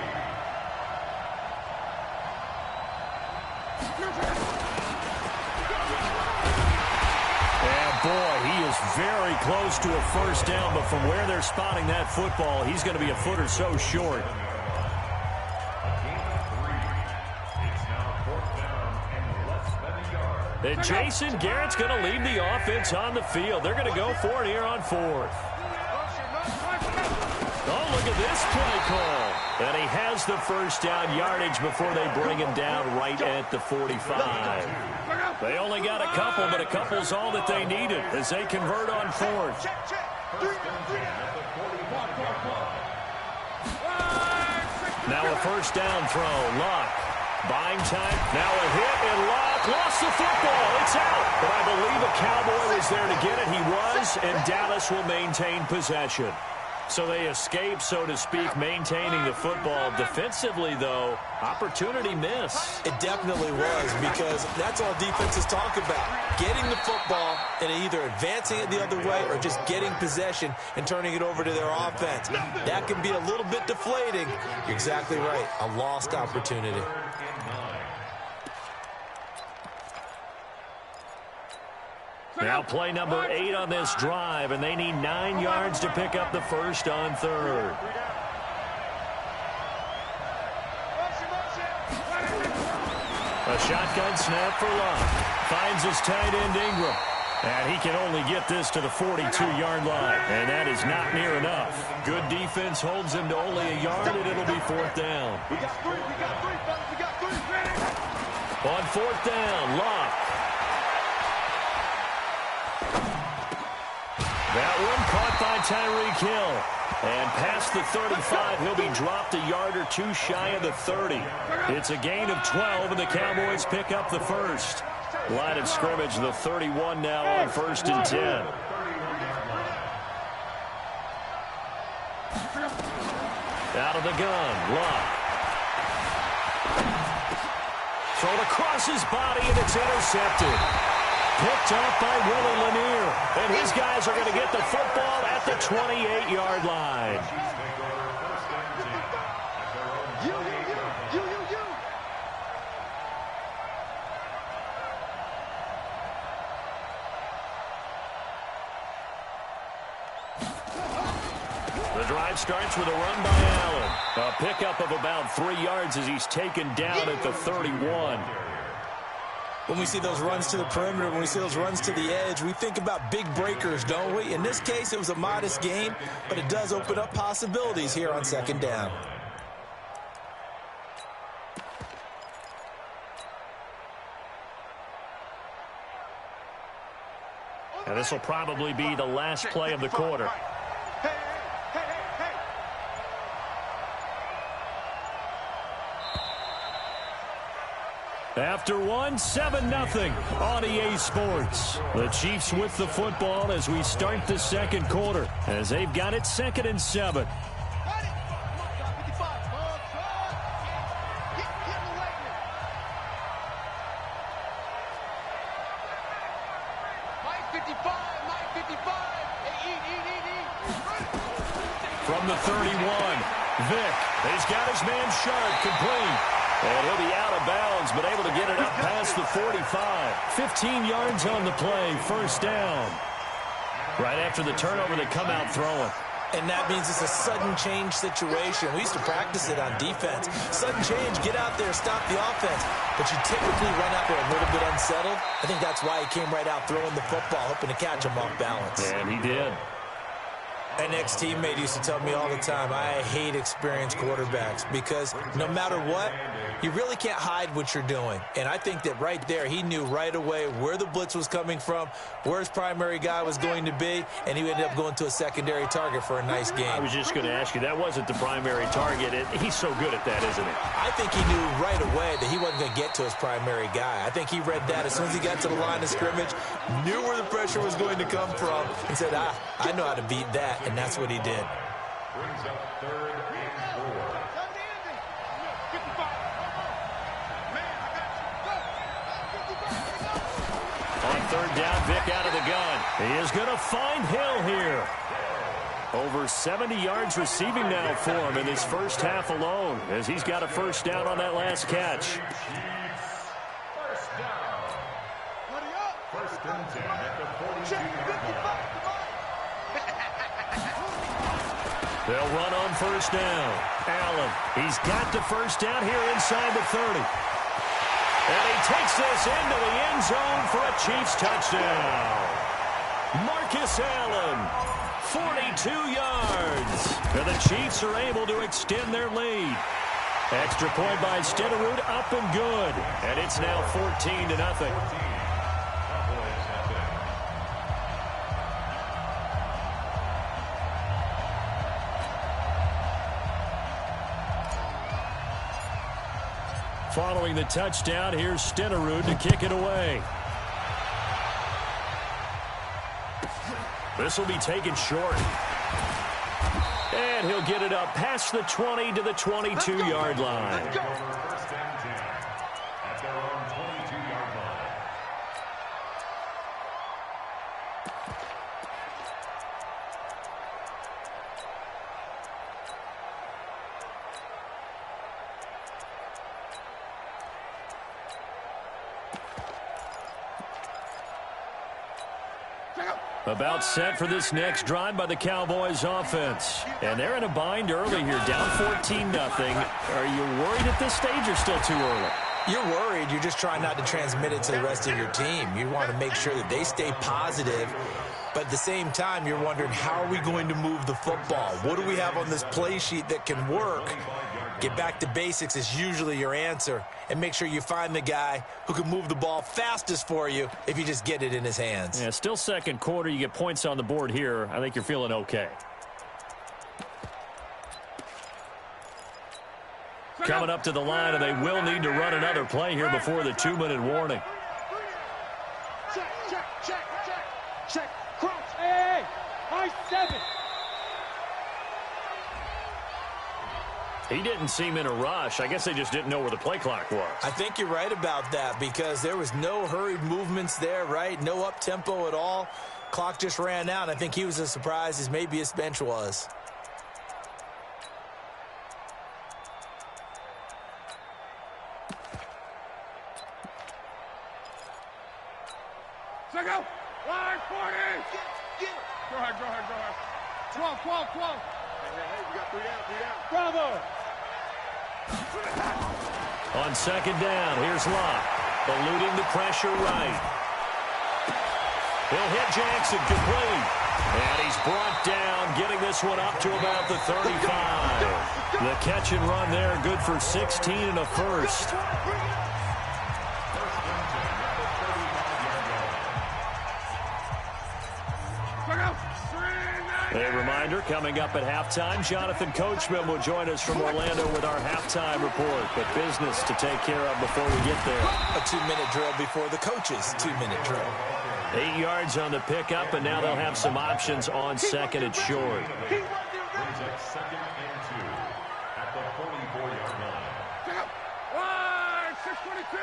And boy, he is very close to a first down, but from where they're spotting that football, he's going to be a foot or so short. And Jason Garrett's going to lead the offense on the field. They're going to go for it here on 4th. Oh, look at this play call. And he has the first down yardage before they bring him down right at the 45. They only got a couple, but a couple's all that they needed as they convert on 4th. Now a first down throw. Luck. Buying time. Now a hit, and Luck lost the football. It's out. But I believe a Cowboy was there to get it. He was, and Dallas will maintain possession. So they escape, so to speak, maintaining the football. Defensively, though, opportunity miss. It definitely was, because that's all defenses talk about. Getting the football and either advancing it the other way or just getting possession and turning it over to their offense. That can be a little bit deflating. You're exactly right. A lost opportunity. Now play number 8 on this drive, and they need 9 yards to pick up the first on 3rd. A shotgun snap for Luck. Finds his tight end Ingram. And he can only get this to the 42-yard line. And that is not near enough. Good defense holds him to only a yard, and it'll be 4th down. We got 3, fellas. We got 3. On 4th down, Luck. That one caught by Tyreek Hill. And past the 35, he'll be dropped a yard or 2 shy of the 30. It's a gain of 12, and the Cowboys pick up the first. Line of scrimmage, the 31 now on 1st and 10. Out of the gun, Luck. Thrown across his body, and it's intercepted. Picked up by Willie Lanier. And his guys are going to get the football at the 28-yard line. You. The drive starts with a run by Allen. A pickup of about 3 yards as he's taken down at the 31. When we see those runs to the perimeter, when we see those runs to the edge, we think about big breakers, don't we? In this case, it was a modest gain, but it does open up possibilities here on 2nd down. And this will probably be the last play of the quarter. Hey. After one, 7-0 on EA Sports. The Chiefs with the football as we start the 2nd quarter, as they've got it 2nd and 7. From the 31, Vick. He's got his man Sharp complete. And he'll be out of bounds, but able to get it up past the 45. 15 yards on the play, 1st down. Right after the turnover, they come out throwing. And that means it's a sudden change situation. We used to practice it on defense. Sudden change, get out there, stop the offense. But you typically run out there a little bit unsettled. I think that's why he came right out throwing the football, hoping to catch him off balance. And he did. An ex-teammate used to tell me all the time, I hate experienced quarterbacks because no matter what, you really can't hide what you're doing. And I think that right there, he knew right away where the blitz was coming from, where his primary guy was going to be, and he ended up going to a secondary target for a nice game. I was just going to ask you, that wasn't the primary target. He's so good at that, isn't he? I think he knew right away that he wasn't going to get to his primary guy. I think he read that as soon as he got to the line of scrimmage, knew where the pressure was going to come from, and said, I know how to beat that. And that's what he did. Brings up 3rd and 4. third down. Vick out of the gun. He is going to find Hill here. Over 70 yards receiving now for him in his first half alone, as he's got a first down on that last catch. First down. First and 10 at the 42-yard line. They'll run on first down. Allen, he's got the first down here inside the 30. And he takes this into the end zone for a Chiefs touchdown. Marcus Allen, 42 yards. And the Chiefs are able to extend their lead. Extra point by Stenerud, up and good. And it's now 14-0. Following the touchdown, here's Stenerud to kick it away. This will be taken short. And he'll get it up past the 20 to the 22-yard line. First and 10 at their own 22-yard line. About set for this next drive by the Cowboys offense. And they're in a bind early here, down 14-0. Are you worried at this stage or still too early? You're worried. You're just trying not to transmit it to the rest of your team. You want to make sure that they stay positive. But at the same time, you're wondering, how are we going to move the football? What do we have on this play sheet that can work? Get back to basics is usually your answer. And make sure you find the guy who can move the ball fastest for you if you just get it in his hands. Yeah, still second quarter. You get points on the board here. I think you're feeling okay. Coming up to the line, and they will need to run another play here before the 2-minute warning. Check, check, check, check, check. Crouch. Hey, high 7. He didn't seem in a rush. I guess they just didn't know where the play clock was. I think you're right about that because there was no hurried movements there, right? No up-tempo at all. Clock just ran out. I think he was as surprised as maybe his bench was. Check out. Line 40. Go ahead, go ahead, go ahead. 12, 12, 12. Hey, we got 3 down, 3 down. Bravo. On second down, here's Locke, eluding the pressure right. He'll hit Jackson complete. And he's brought down, getting this one up to about the 35. The catch and run there, good for 16 and a first. A reminder, coming up at halftime, Jonathan Coachman will join us from Orlando with our halftime report. But business to take care of before we get there. A 2-minute drill before the coach's 2-minute drill. 8 yards on the pickup, and now they'll have some options on second and short. Brings up second and 2 at the 44-yard line. Line 622.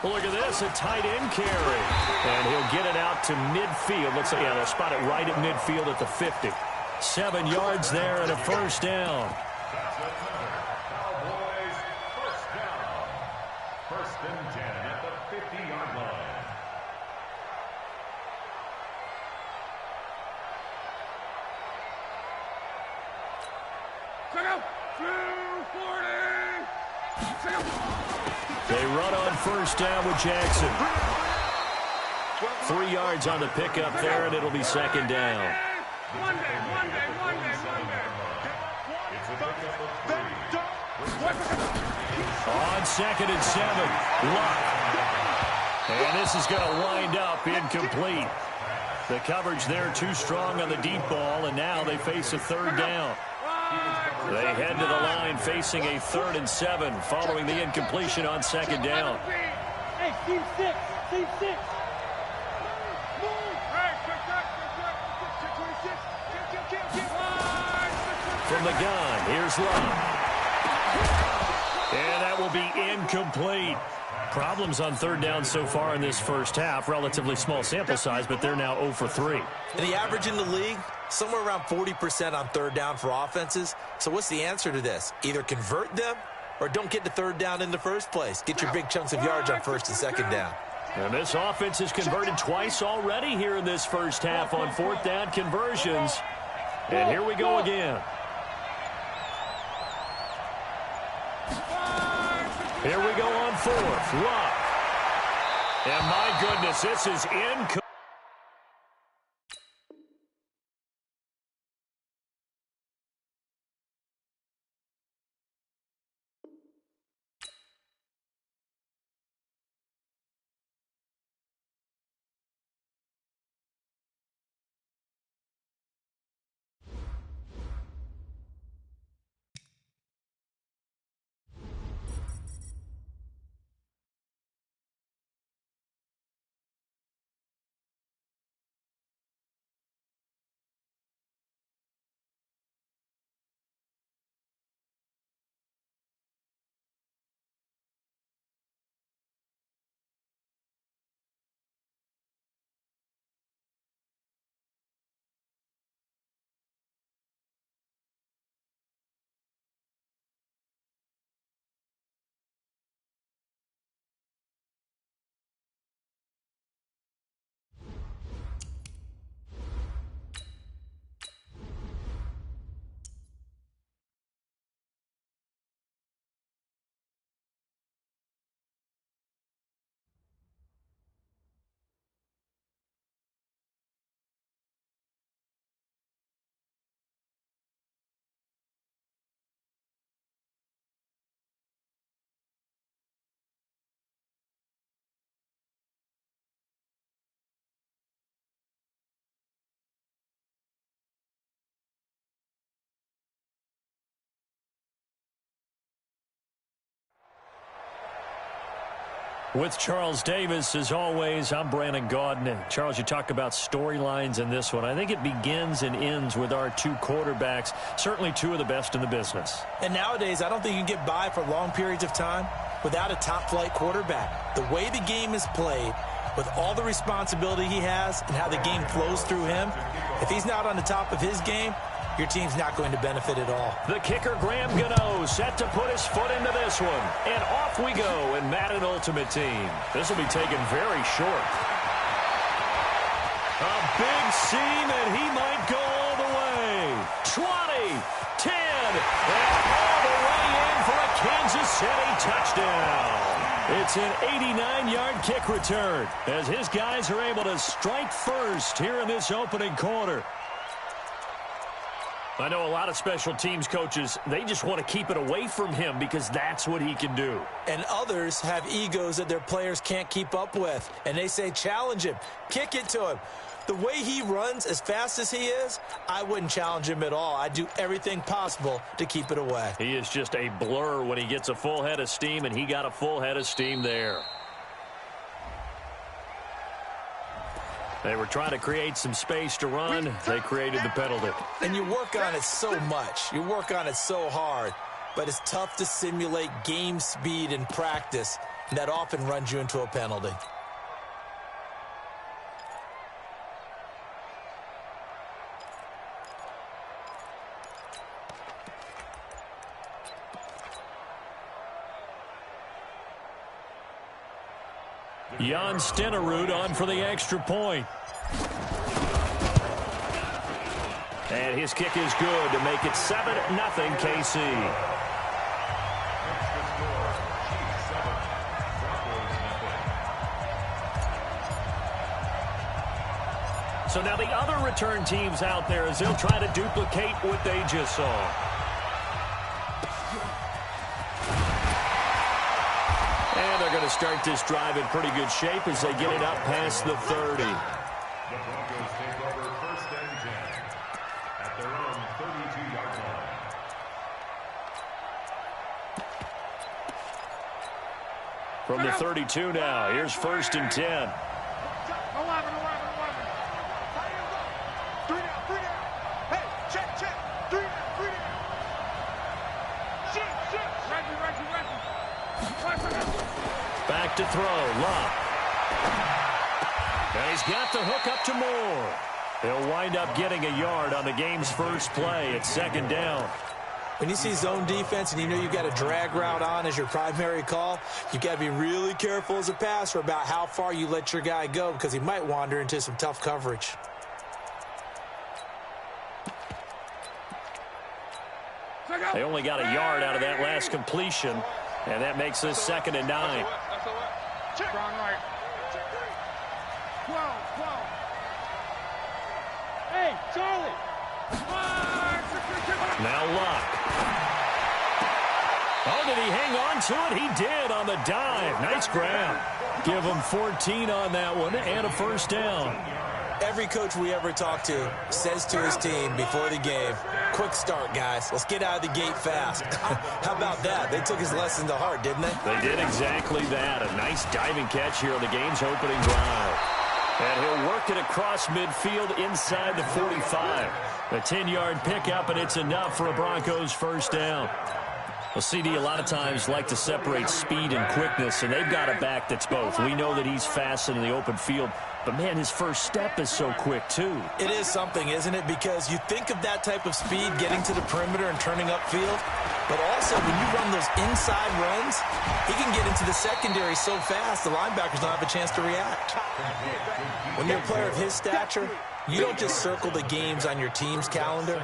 Well, look at this, a tight end carry. And he'll get it out to midfield. Looks like, yeah, they'll spot it right at midfield at the 50. 7 yards there and a first down. That's another Cowboys first down. First and 10 at the 50-yard line. Check out. 240. Check out. They run on first down with Jackson. 3 yards on the pickup there, and it'll be second down. One day. It's a pickup of 3. On second and 7, Luck. And this is going to wind up incomplete. The coverage there too strong on the deep ball, and now they face a third down. They head to the line facing a 3rd and 7 following the incompletion on second down. Hey, team 6. Team 6. From the gun, here's Love. And that will be incomplete. Problems on third down so far in this first half. Relatively small sample size, but they're now 0 for 3. And the average in the league, somewhere around 40% on third down for offenses. So what's the answer to this? Either convert them or don't get to third down in the first place. Get your big chunks of yards on first and second down. And this offense has converted twice already here in this first half on fourth down conversions. And here we go again. Here we go on fourth. Luck. And my goodness, this is incomplete. With Charles Davis, as always, I'm Brandon Gaudin. Charles, you talk about storylines in this one. I think it begins and ends with our two quarterbacks, certainly two of the best in the business. And nowadays, I don't think you can get by for long periods of time without a top-flight quarterback. The way the game is played, with all the responsibility he has and how the game flows through him, if he's not on the top of his game, your team's not going to benefit at all. The kicker, Graham Gano, set to put his foot into this one. And off we go in Madden Ultimate Team. This will be taken very short. A big seam, and he might go all the way. 20, 10, and all the way in for a Kansas City touchdown. It's an 89-yard kick return as his guys are able to strike first here in this opening quarter. I know a lot of special teams coaches, they just want to keep it away from him because that's what he can do. And others have egos that their players can't keep up with. And they say, challenge him, kick it to him. The way he runs as fast as he is, I wouldn't challenge him at all. I'd do everything possible to keep it away. He is just a blur when he gets a full head of steam, and he got a full head of steam there. They were trying to create some space to run. They created the penalty. And you work on it so much. You work on it so hard. But it's tough to simulate game speed in practice. And that often runs you into a penalty. Jan Stenerud on for the extra point. And his kick is good to make it 7-0 KC. So now the other return teams out there as they'll try to duplicate what they just saw. And they're going to start this drive in pretty good shape as they get it up past the 30. The Broncos take over first and 10 at their own 32-yard line. From the 32 now, here's first and 10. 11. 3 down. Hey, check. 3 down. Shit. Reggie. Back to throw. Luck. And he's got the hook up to Moore. He'll wind up getting a yard on the game's first play. It's second down. When you see zone defense and you know you've got a drag route on as your primary call, you've got to be really careful as a passer about how far you let your guy go because he might wander into some tough coverage. They only got a yard out of that last completion, and that makes this 2nd and 9. Hey, Charlie! Now Luck. Oh, did he hang on to it? He did on the dive. Nice grab. Give him 14 on that one and a first down. Every coach we ever talk to says to his team before the game, quick start, guys. Let's get out of the gate fast. How about that? They took his lesson to heart, didn't they? They did exactly that. A nice diving catch here on the game's opening drive. And he'll work it across midfield inside the 45. A 10-yard pickup, and it's enough for a Broncos first down. Well, CD a lot of times like to separate speed and quickness, and they've got a back that's both. We know that he's fast in the open field, but, man, his first step is so quick, too. It is something, isn't it? Because you think of that type of speed getting to the perimeter and turning upfield, but also when you run those inside runs, he can get into the secondary so fast the linebackers don't have a chance to react. When you're a player of his stature, you don't just circle the games on your team's calendar.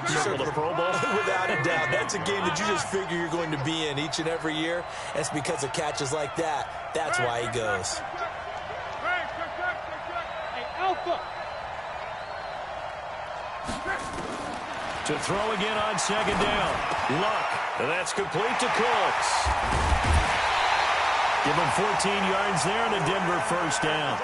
You circle the Pro Bowl? Without a doubt. That's a game that you just figure you're going to be in each and every year. And it's because of catches like that. That's why he goes. Hey, Alpha! To throw again on 2nd down. Luck. And that's complete to Cooks. Give him 14 yards there and a Denver first down.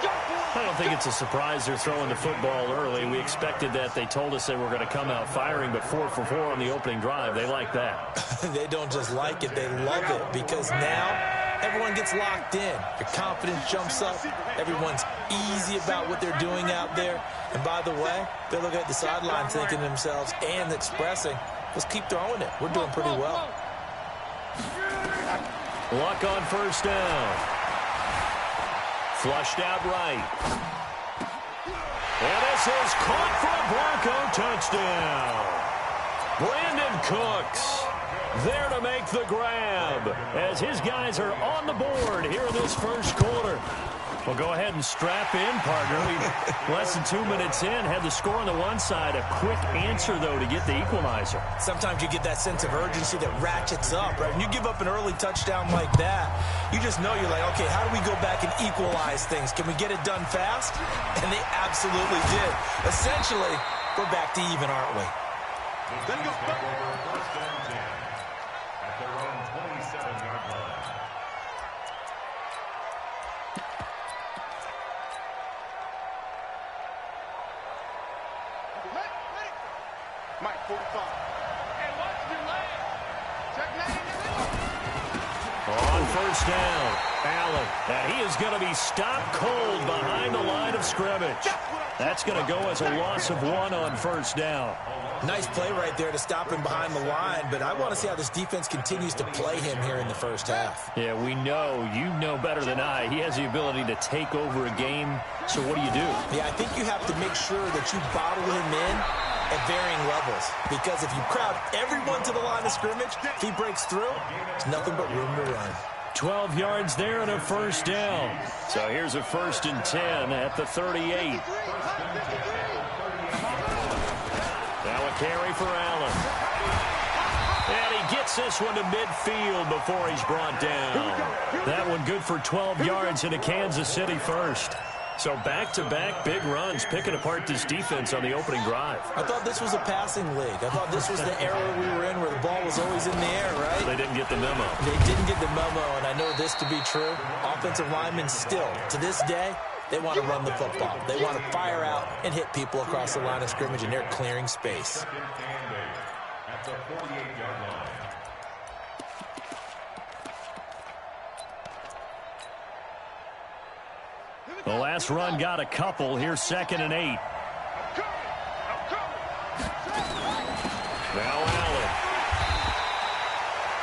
I don't think it's a surprise they're throwing the football early. We expected that. They told us they were going to come out firing, but 4 for 4 on the opening drive. They like that. They don't just like it, they love it, because now everyone gets locked in. Your confidence jumps up. Everyone's easy about what they're doing out there. And by the way, they're looking at the sideline thinking to themselves and expressing, let's keep throwing it. We're doing pretty well. Luck on first down. Flushed out right. And this is caught for a Bronco touchdown. Brandon Cooks there to make the grab as his guys are on the board here in this first quarter. Well, go ahead and strap in, partner. Less than 2 minutes in, had the score on the one side. A quick answer, though, to get the equalizer. Sometimes you get that sense of urgency that ratchets up, right? When you give up an early touchdown like that, you just know you're like, okay, how do we go back and equalize things? Can we get it done fast? And they absolutely did. Essentially, we're back to even, aren't we? Then goes back over first and 10 at their own 27-yard line. Mike, 45. Hey, watch your leg. Check 90. On first down, Allen. Now he is going to be stopped cold behind the line of scrimmage. That's going to go as a loss of 1 on first down. Nice play right there to stop him behind the line, but I want to see how this defense continues to play him here in the first half. Yeah, we know. You know better than I. He has the ability to take over a game, so what do you do? Yeah, I think you have to make sure that you bottle him in at varying levels, because if you crowd everyone to the line of scrimmage, if he breaks through, there's nothing but room to run. 12 yards there and a first down. So here's a 1st and 10 at the 38. Now a carry for Allen. And he gets this one to midfield before he's brought down. That one good for 12 yards in a Kansas City first. So back-to-back big runs, picking apart this defense on the opening drive. I thought this was a passing league. I thought this was the era we were in where the ball was always in the air, right? They didn't get the memo. They didn't get the memo, and I know this to be true. Offensive linemen still, to this day, they want to run the football. They want to fire out and hit people across the line of scrimmage, and they're clearing space. At the 48-yard line. The last run got a couple. Here's 2nd and 8. Now Allen.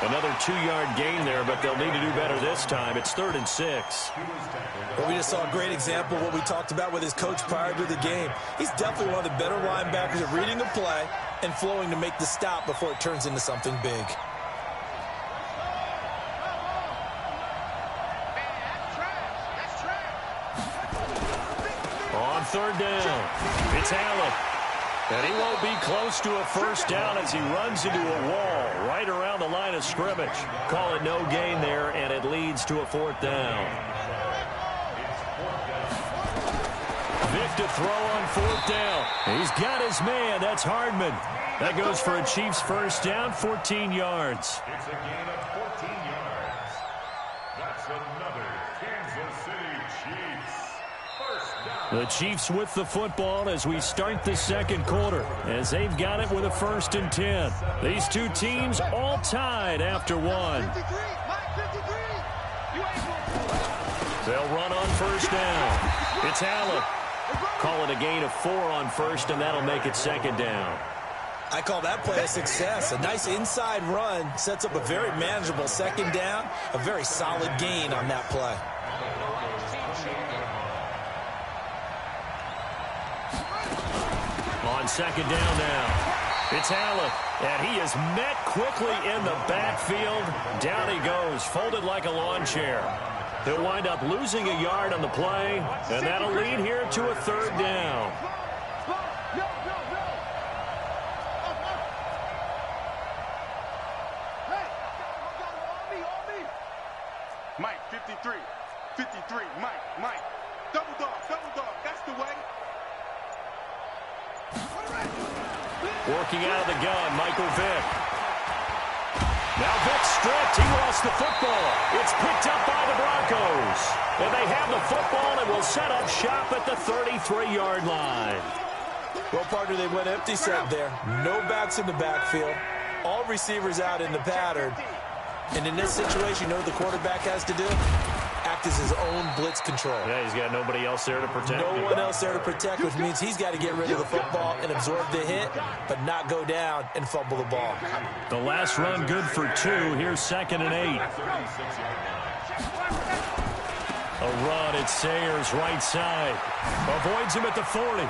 Another 2-yard gain there, but they'll need to do better this time. It's 3rd and 6. Well, we just saw a great example of what we talked about with his coach prior to the game. He's definitely one of the better linebackers at reading a play and flowing to make the stop before it turns into something big. On 3rd down, it's Allen. And he won't be close to a first down as he runs into a wall right around the line of scrimmage. Call it no gain there, and it leads to a 4th down. Vick to throw on 4th down. He's got his man. That's Hardman. That goes for a Chiefs first down, 14 yards. It's a gain of 14 yards. That's another Kansas City Chiefs first down. The Chiefs with the football as we start the second quarter, as they've got it with a 1st and 10. These two teams all tied after one. They'll run on first down. It's Allen. Call it a gain of 4 on first, and that'll make it 2nd down. I call that play a success. A nice inside run sets up a very manageable 2nd down. A very solid gain on that play. On 2nd down now, it's Allen, and he is met quickly in the backfield. Down he goes, folded like a lawn chair. He'll wind up losing a yard on the play, and that'll lead here to a 3rd down. Mike, 53. 53, Mike. Double dog, that's the way. Working out of the gun, Michael Vick. Now Vick stripped. He lost the football. It's picked up by the Broncos. And they have the football and will set up shop at the 33-yard line. Well, partner, they went empty set there. No backs in the backfield. All receivers out in the pattern. And in this situation, you know what the quarterback has to do? Act as his own blitz control. Yeah, he's got nobody else there to protect. No one else there to protect, which means he's got to get rid of the football and absorb the hit, but not go down and fumble the ball. The last run good for 2. Here's 2nd and 8. A run at Sayers right side. Avoids him at the 40.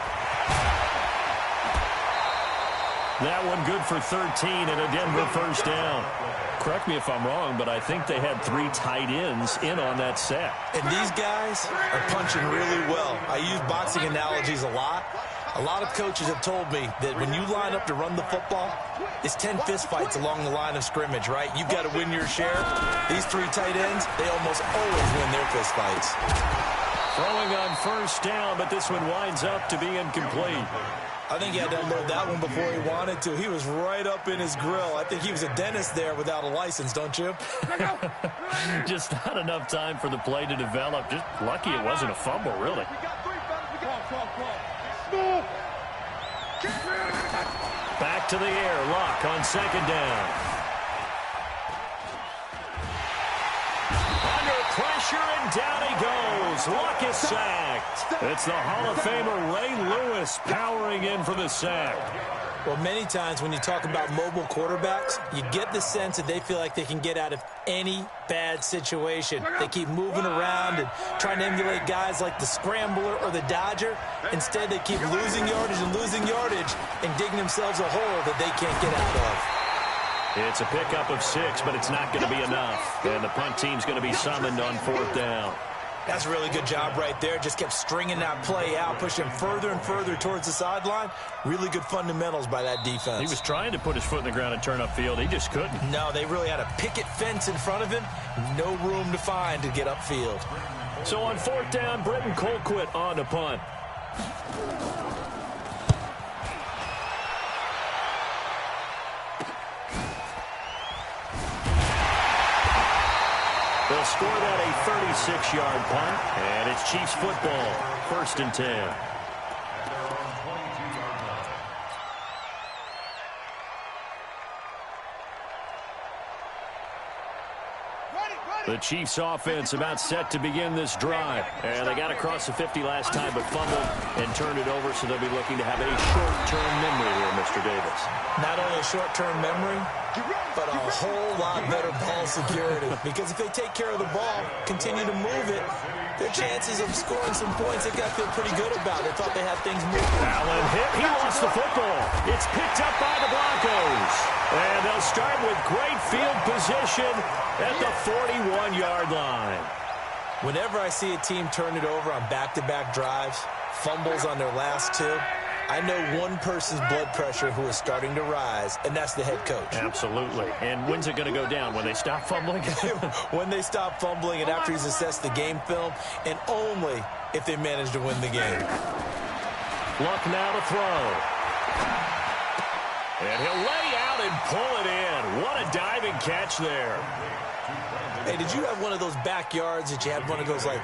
That one good for 13 and a Denver first down. Correct me if I'm wrong, but I think they had 3 tight ends in on that set. And these guys are punching really well. I use boxing analogies a lot. A lot of coaches have told me that when you line up to run the football, it's 10 fistfights along the line of scrimmage, right? You've got to win your share. These 3 tight ends, they almost always win their fistfights. Throwing on first down, but this one winds up to be incomplete. I think he had to unload that one before he wanted to. He was right up in his grill. I think he was a dentist there without a license, don't you? Just not enough time for the play to develop. Just lucky it wasn't a fumble, really. Back to the air. Lock on 2nd down. Under pressure, and down he goes. Luck is sacked. It's the Hall of Famer Ray Lewis powering in for the sack. Well, many times when you talk about mobile quarterbacks, you get the sense that they feel like they can get out of any bad situation. They keep moving around and trying to emulate guys like the Scrambler or the Dodger. Instead, they keep losing yardage and digging themselves a hole that they can't get out of. It's a pickup of 6, but it's not going to be enough. And the punt team's going to be summoned on 4th down. That's a really good job right there. Just kept stringing that play out, pushing him further and further towards the sideline. Really good fundamentals by that defense. He was trying to put his foot in the ground and turn upfield. He just couldn't. No, they really had a picket fence in front of him. No room to find to get upfield. So on 4th down, Britton Colquitt on to punt. They'll score that a 36-yard punt, and it's Chiefs football, 1st and 10. Ready. The Chiefs offense about set to begin this drive. And they got across the 50 last time but fumbled and turned it over, so they'll be looking to have a short-term memory here, Mr. Davis. Not only a short-term memory, but a whole lot better ball security. Because if they take care of the ball, continue to move it, their chances of scoring some points, they got to feel pretty good about it. They thought they had things moving. Allen hit. He lost the football. It's picked up by the Broncos. And they'll start with great field position at the 41-yard line. Whenever I see a team turn it over on back-to-back drives, fumbles on their last two, I know one person's blood pressure who is starting to rise, and that's the head coach. Absolutely. And when's it going to go down? When they stop fumbling? When they stop fumbling and after he's assessed the game film, and only if they manage to win the game. Luck now to throw. And he'll lay out and pull it in. What a diving catch there. Hey, did you have one of those backyards that you had one of those, like,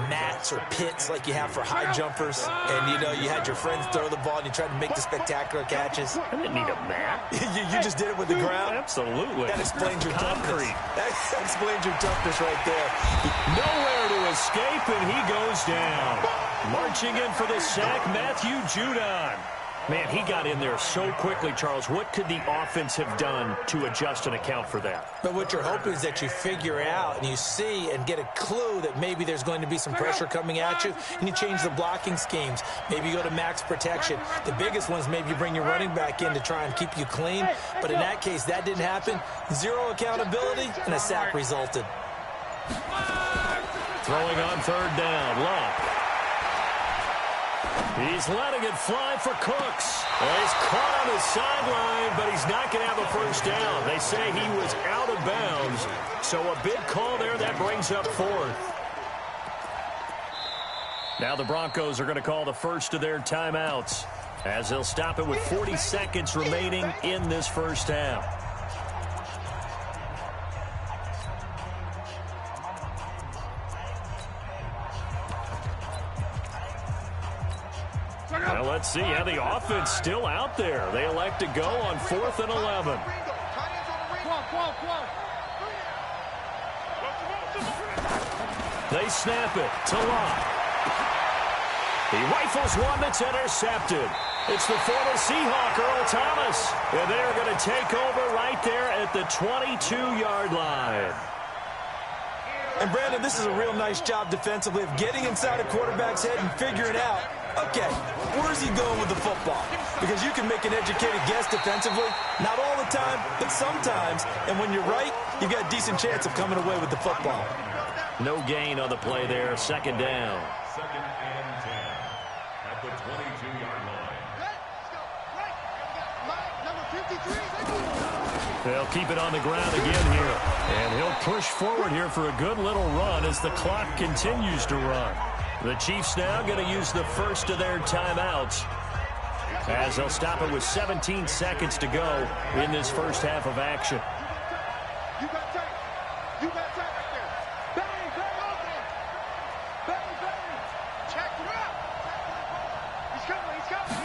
mats or pits like you have for high jumpers, and you know you had your friends throw the ball and you tried to make the spectacular catches? I didn't need a mat. you just did it with the ground? Absolutely. That explains your Concrete. toughness. That explains your toughness right there. Nowhere to escape, and he goes down. Marching in for the sack, Matthew Judon. Man, he got in there so quickly, Charles. What could the offense have done to adjust and account for that? But what you're hoping is that you figure out and you see and get a clue that maybe there's going to be some pressure coming at you, and you change the blocking schemes. Maybe you go to max protection. The biggest ones, maybe you bring your running back in to try and keep you clean. But in that case, that didn't happen. Zero accountability, and a sack resulted. Throwing on third down, Luck. He's letting it fly for Cooks. Well, he's caught on the sideline, but he's not going to have a first down. They say he was out of bounds. So a big call there. That brings up fourth. Now the Broncos are going to call the first of their timeouts as they'll stop it with 40 seconds remaining in this first half. Now let's see how the offense still out there. They elect to go on 4th and 11. They snap it to Locke. He rifles one that's intercepted. It's the former Seahawk, Earl Thomas. And they're going to take over right there at the 22-yard line. And, Brandon, this is a real nice job defensively of getting inside a quarterback's head and figuring out, okay, where's he going with the football? Because you can make an educated guess defensively, not all the time, but sometimes. And when you're right, you've got a decent chance of coming away with the football. No gain on the play there. Second down. Second and 10 at the 22-yard line. They'll keep it on the ground again here. And he'll push forward here for a good little run as the clock continues to run. The Chiefs now going to use the first of their timeouts as they'll stop it with 17 seconds to go in this first half of action. You got tight. You got tight right there. Bang, bang, open. Bang, bang. Check him out. He's coming, he's coming.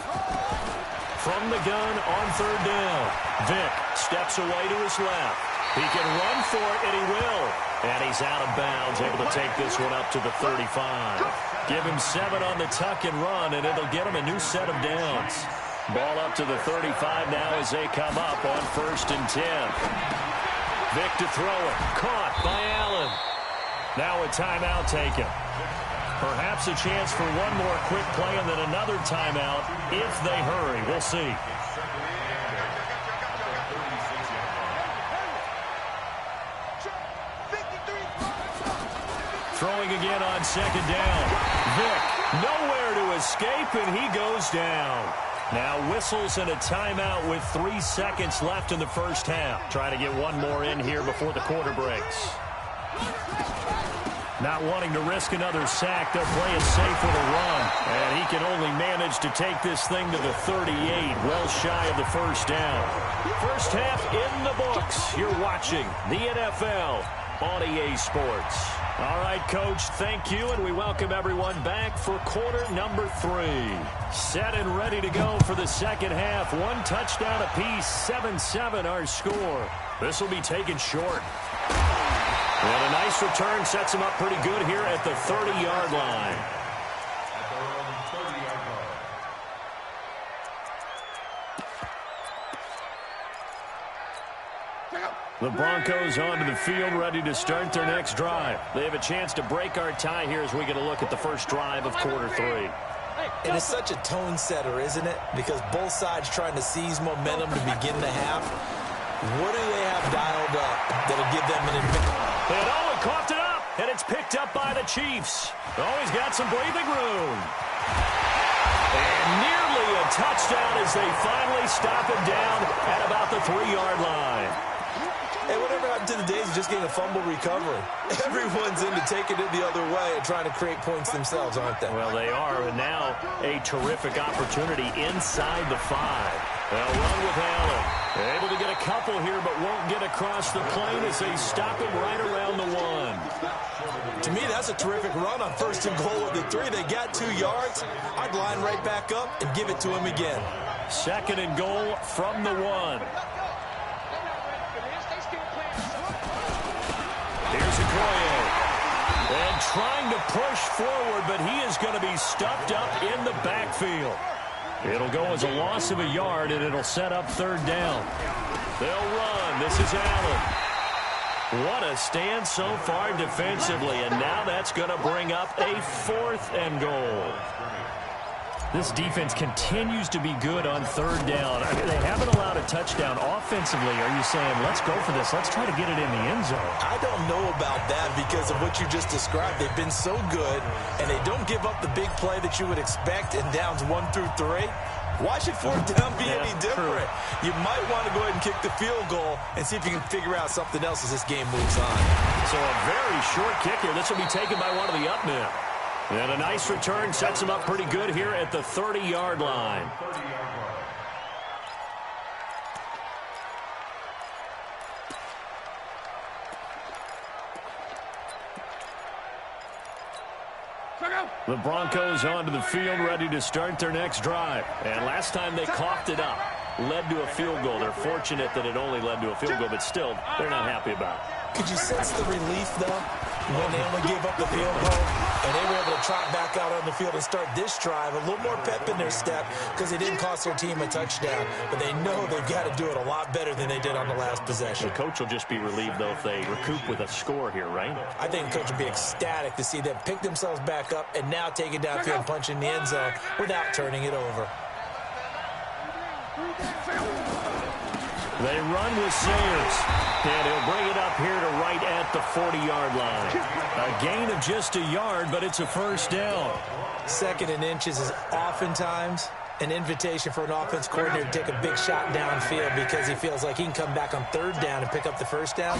From the gun on third down, Vick steps away to his left. He can run for it, and he will. And he's out of bounds, able to take this one up to the 35. Give him 7 on the tuck and run, and it'll get him a new set of downs. Ball up to the 35 now as they come up on 1st and 10. Vick to throw it. Caught by Allen. Now a timeout taken. Perhaps a chance for one more quick play and then another timeout if they hurry. We'll see. Throwing again on second down. Vick nowhere to escape, and he goes down. Now whistles and a timeout with 3 seconds left in the first half. Trying to get one more in here before the quarter breaks. Not wanting to risk another sack, they'll play it safe with a run. And he can only manage to take this thing to the 38, well shy of the first down. First half in the books. You're watching the NFL on EA Sports. All right, Coach, thank you, and we welcome everyone back for quarter number 3. Set and ready to go for the second half. 1 touchdown apiece, 7-7 our score. This will be taken short. And a nice return sets him up pretty good here at the 30-yard line. At their own 30-yard line. The Broncos onto the field, ready to start their next drive. They have a chance to break our tie here as we get a look at the first drive of quarter 3. And it's such a tone setter, isn't it? Because both sides trying to seize momentum to begin the half. What do they have dialed up that'll give them an advantage? And Owen coughed it up, and it's picked up by the Chiefs. Oh, he's got some breathing room. And nearly a touchdown as they finally stop him down at about the 3-yard line. Hey, whatever happened to the days of just getting a fumble recovery? Everyone's into taking it the other way and trying to create points themselves, aren't they? Well, they are, and now a terrific opportunity inside the 5. They'll run with Allen. Able to get a couple here, but won't get across the plane as they stop him right around the 1. To me, that's a terrific run on 1st and goal at the 3. They got 2 yards. I'd line right back up and give it to him again. 2nd and goal from the 1. Here's Okoye. And trying to push forward, but he is going to be stuffed up in the backfield. It'll go as a loss of a yard, and it'll set up 3rd down. They'll run. This is Allen. What a stand so far defensively, and now that's going to bring up a 4th and goal. This defense continues to be good on 3rd down. I mean, they haven't allowed a touchdown offensively. Are you saying, let's go for this, let's try to get it in the end zone? I don't know about that because of what you just described. They've been so good, and they don't give up the big play that you would expect in downs 1 through 3. Why should 4th down be any different? True. You might want to go ahead and kick the field goal and see if you can figure out something else as this game moves on. So a very short kick here. This will be taken by one of the up men. And a nice return sets him up pretty good here at the 30-yard line. The Broncos onto the field, ready to start their next drive. And last time they coughed it up, led to a field goal. They're fortunate that it only led to a field goal, but still, they're not happy about it. Could you sense the relief, though, when they only gave up the field goal and they were able to trot back out on the field and start this drive? A little more pep in their step because they didn't cost their team a touchdown, but they know they've got to do it a lot better than they did on the last possession. The coach will just be relieved, though, if they recoup with a score here, right? I think the coach will be ecstatic to see them pick themselves back up and now take it downfield and punch in the end zone without turning it over. They run with Sayers, and he'll bring it up here to right at the 40-yard line. A gain of just a yard, but it's a 1st down. 2nd and inches is oftentimes an invitation for an offense coordinator to take a big shot downfield because he feels like he can come back on 3rd down and pick up the 1st down.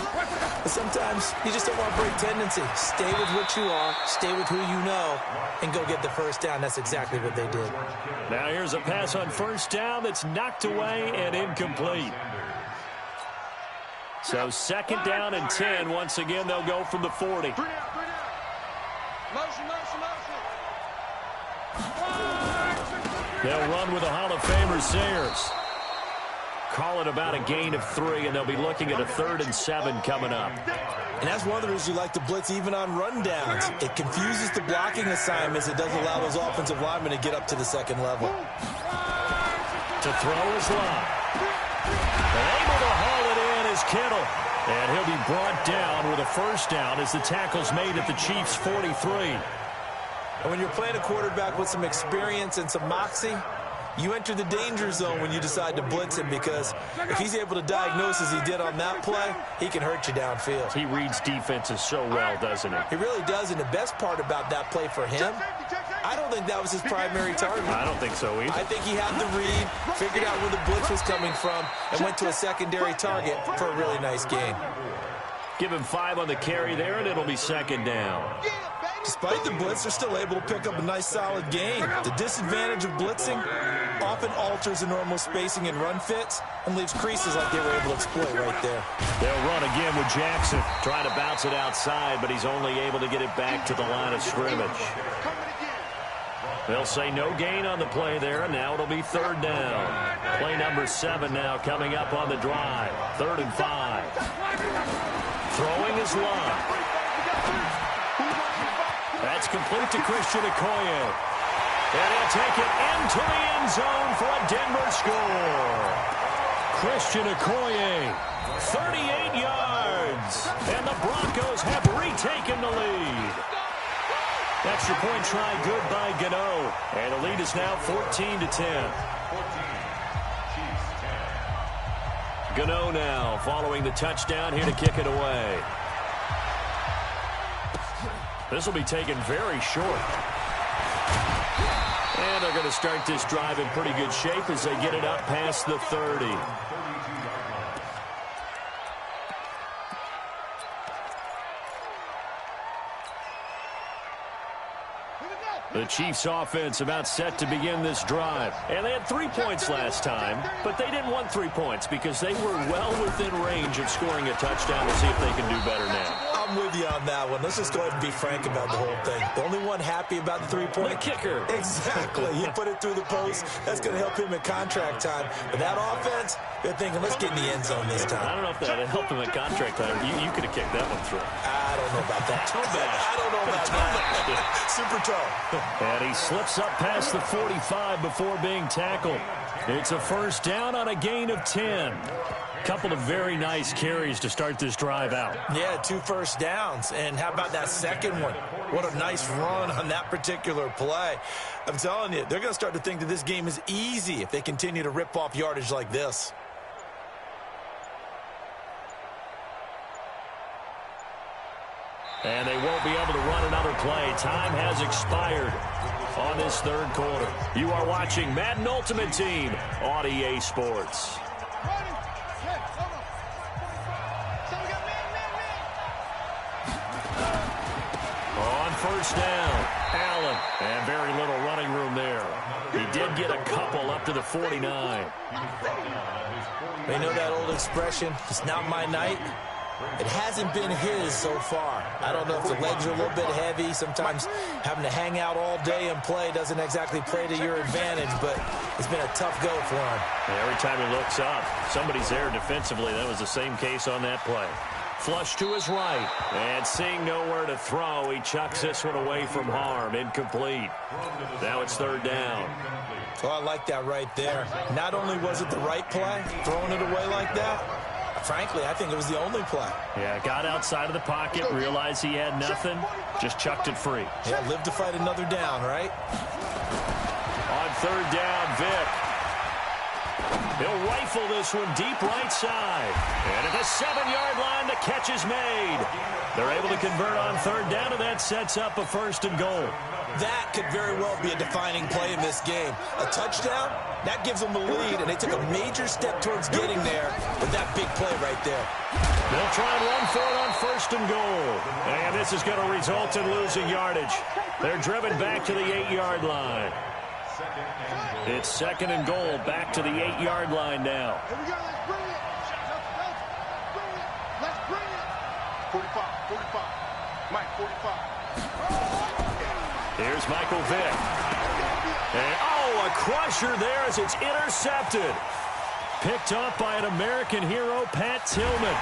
But sometimes you just don't want to break tendency. Stay with what you are, stay with who you know, and go get the 1st down. That's exactly what they did. Now here's a pass on 1st down that's knocked away and incomplete. So 2nd down and 10. Once again, they'll go from the 40. Motion, motion, motion. They'll run with the Hall of Famer Sayers. Call it about a gain of 3, and they'll be looking at a 3rd and 7 coming up. And that's one of the reasons you like to blitz even on rundowns. It confuses the blocking assignments. It doesn't allow those offensive linemen to get up to the 2nd level. To throw is Lott. Able to haul it in is Kittle. And he'll be brought down with a 1st down as the tackle's made at the Chiefs' 43. And when you're playing a quarterback with some experience and some moxie, you enter the danger zone when you decide to blitz him because if he's able to diagnose as he did on that play, he can hurt you downfield. He reads defenses so well, doesn't he? He really does, and the best part about that play for him, I don't think that was his primary target. I don't think so either. I think he had the read, figured out where the blitz was coming from, and went to a secondary target for a really nice gain. Give him 5 on the carry there, and it'll be 2nd down. Despite the blitz, they're still able to pick up a nice, solid gain. The disadvantage of blitzing often alters the normal spacing and run fits and leaves creases like they were able to exploit right there. They'll run again with Jackson. Trying to bounce it outside, but he's only able to get it back to the line of scrimmage. They'll say no gain on the play there, and now it'll be 3rd down. Play number 7 now coming up on the drive. 3rd and 5. Throwing his line. That's complete to Christian Okoye. And he'll take it into the end zone for a Denver score. Christian Okoye, 38 yards. And the Broncos have retaken the lead. Extra point try good by Gano. And the lead is now 14-10. Gano now following the touchdown here to kick it away. This will be taken very short. And they're going to start this drive in pretty good shape as they get it up past the 30. The Chiefs offense about set to begin this drive. And they had 3 points last time, but they didn't want 3 points because they were well within range of scoring a touchdown. We'll see if they can do better now. I'm with you on that one. Let's just go ahead and be frank about the whole thing. The only one happy about the 3-point. The kicker. Exactly. He put it through the post. That's going to help him in contract time. But that offense, they're thinking, let's get in the end zone this time. I don't know if that helped him at contract time. You could have kicked that one through. I don't know about that. Toe bash. I don't know about that. Super toe. And he slips up past the 45 before being tackled. It's a first down on a gain of 10. Couple of very nice carries to start this drive out. Yeah, 2 first downs. And how about that second one? What a nice run on that particular play. I'm telling you, they're going to start to think that this game is easy if they continue to rip off yardage like this. And they won't be able to run another play. Time has expired on this third quarter. You are watching Madden Ultimate Team on EA Sports. On first down, Allen. And very little running room there. He did get a couple up to the 49. They know that old expression, it's not my night. It hasn't been his so far. I don't know if the legs are a little bit heavy. Sometimes having to hang out all day and play doesn't exactly play to your advantage, but it's been a tough go for him. And every time he looks up, somebody's there defensively. That was the same case on that play. Flush to his right, and seeing nowhere to throw, he chucks this one away from harm. Incomplete. Now it's third down. So I like that right there. Not only was it the right play, throwing it away like that, frankly, I think it was the only play. Yeah, got outside of the pocket, realized he had nothing, just chucked it free. Yeah, live to fight another down, right? On third down, Vick. He'll rifle this one deep right side. And at the 7-yard line, the catch is made. They're able to convert on third down, and that sets up a first and goal. That could very well be a defining play in this game. A touchdown, that gives them the lead, and they took a major step towards getting there with that big play right there. They'll try and run for it on first and goal. And this is going to result in losing yardage. They're driven back to the 8-yard line. It's second and goal, back to the 8-yard line now. Here we go, let's bring it. Let's bring it. 45. Mike, 45. Here's Michael Vick. And, a crusher there as it's intercepted. Picked up by an American hero, Pat Tillman.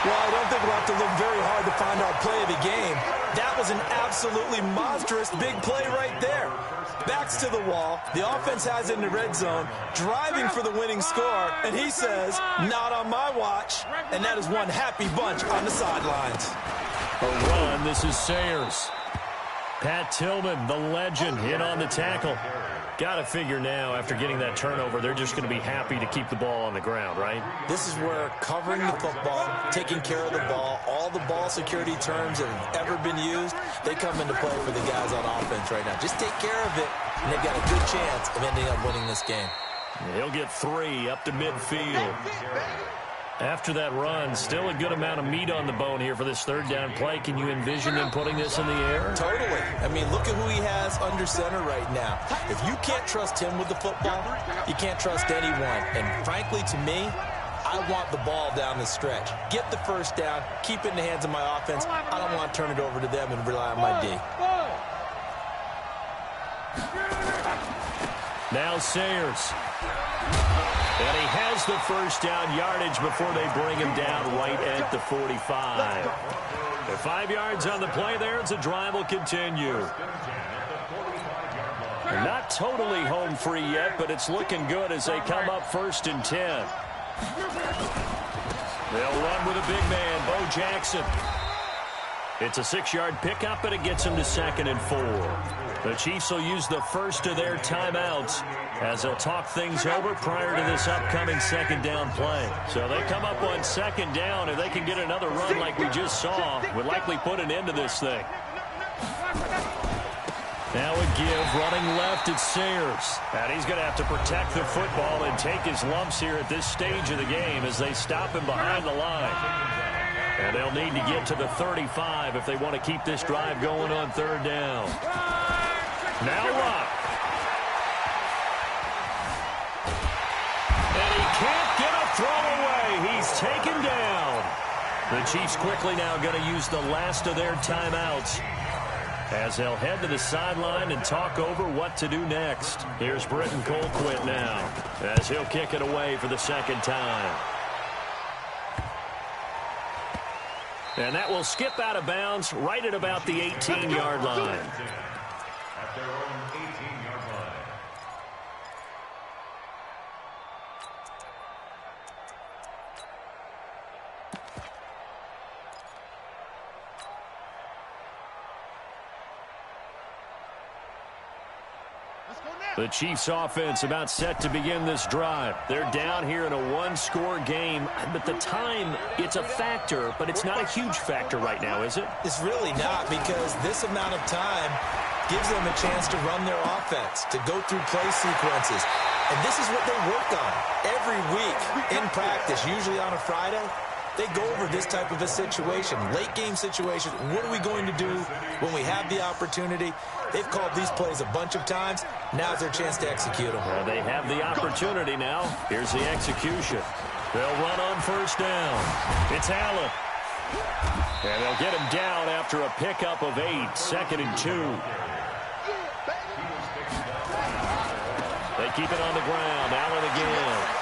Well, I don't think we'll have to look very hard to find our play of the game. That was an absolutely monstrous big play right there. Backs to the wall. The offense has it in the red zone, driving for the winning score, and he says, not on my watch. And that is one happy bunch on the sidelines. A run, this is Sayers. Pat Tillman, the legend, in on the tackle. Got to figure now, after getting that turnover, they're just going to be happy to keep the ball on the ground, right? This is where covering the football, taking care of the ball, all the ball security terms that have ever been used, they come into play for the guys on offense right now. Just take care of it, and they've got a good chance of ending up winning this game. He'll get 3 up to midfield. After that run, still a good amount of meat on the bone here for this third down play. Can you envision them putting this in the air? Totally. I mean, look at who he has under center right now. If you can't trust him with the football, you can't trust anyone. And frankly, to me, I want the ball down the stretch. Get the first down, keep it in the hands of my offense. I don't want to turn it over to them and rely on my D. Now Sayers. And he has the first down yardage before they bring him down right at the 45. The 5 yards on the play there as the drive will continue. Not totally home free yet, but it's looking good as they come up 1st and 10. They'll run with a big man, Bo Jackson. It's a 6-yard pickup, and it gets him to 2nd and 4. The Chiefs will use the first of their timeouts as they'll talk things over prior to this upcoming 2nd down play. So they come up on 2nd down. If they can get another run like we just saw, would likely put an end to this thing. Now a give, running left, it's Sayers. And he's going to have to protect the football and take his lumps here at this stage of the game as they stop him behind the line. And they'll need to get to the 35 if they want to keep this drive going on 3rd down. Now Luck. And he can't get a throw away. He's taken down. The Chiefs quickly now going to use the last of their timeouts as they'll head to the sideline and talk over what to do next. Here's Britton Colquitt now as he'll kick it away for the 2nd time. And that will skip out of bounds right at about the 18-yard line. At their own 18-yard line. The Chiefs offense about set to begin this drive. They're down here in a 1-score game, but the time, it's a factor, but it's not a huge factor right now, is it? It's really not, because this amount of time gives them a chance to run their offense, to go through play sequences. And this is what they work on every week in practice, usually on a Friday. They go over this type of a situation, late game situation. What are we going to do when we have the opportunity? They've called these plays a bunch of times. Now's their chance to execute them. Well, they have the opportunity now. Here's the execution. They'll run on 1st down. It's Allen. And they'll get him down after a pickup of 8, 2nd and 2. They keep it on the ground. Allen again.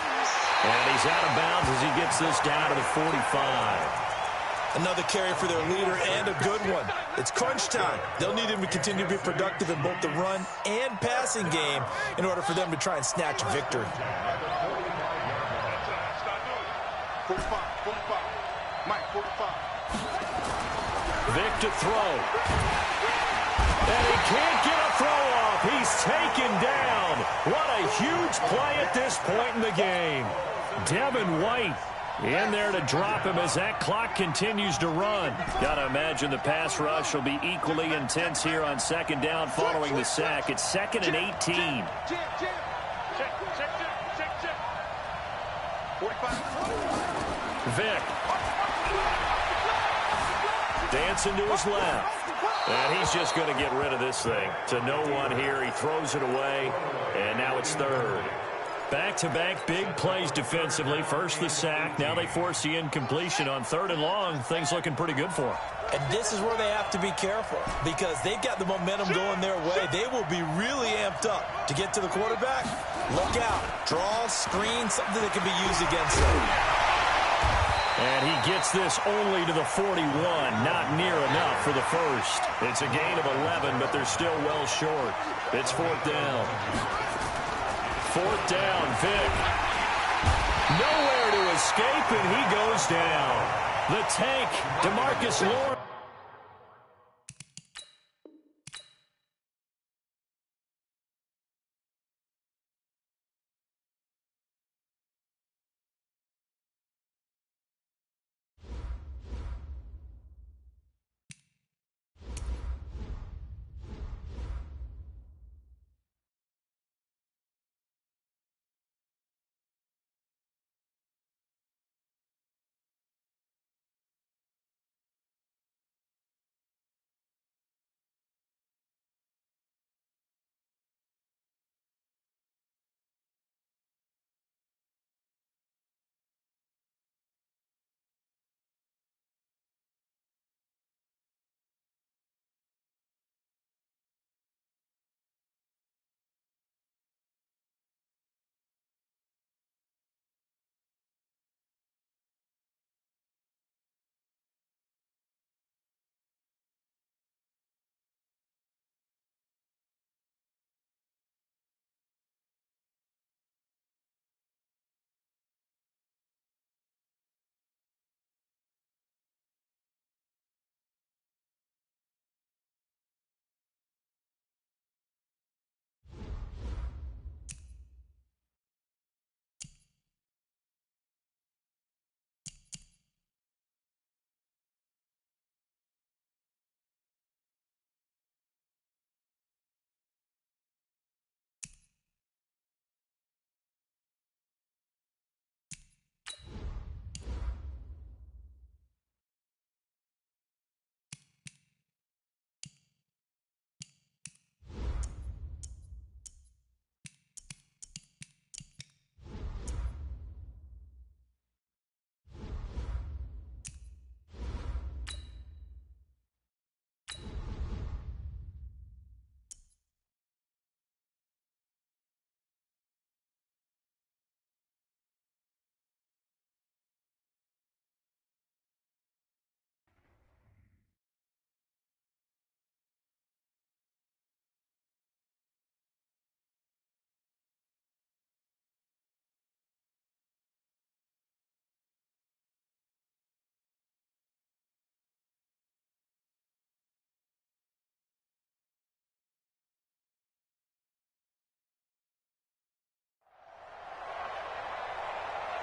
And he's out of bounds as he gets this down to the 45. Another carry for their leader, and a good one. It's crunch time. They'll need him to continue to be productive in both the run and passing game in order for them to try and snatch victory. 45, 45. Mike, 45. Vic to throw. And he can't get a throw off. He's taken down. What a huge play at this point in the game. Devin White in there to drop him as that clock continues to run. Got to imagine the pass rush will be equally intense here on 2nd down following the sack. It's 2nd and 18. 45. Vic. Dancing to his left. And he's just going to get rid of this thing. To no one here. He throws it away. And now it's 3rd. Back-to-back big plays defensively. First the sack. Now they force the incompletion on 3rd and long. Things looking pretty good for them. And this is where they have to be careful, because they've got the momentum going their way. They will be really amped up to get to the quarterback. Look out. Draw, screen, something that can be used against them. And he gets this only to the 41. Not near enough for the first. It's a gain of 11, but they're still well short. It's 4th down. 4th down, Vic. Nowhere to escape, and he goes down. The tank, DeMarcus Lawrence.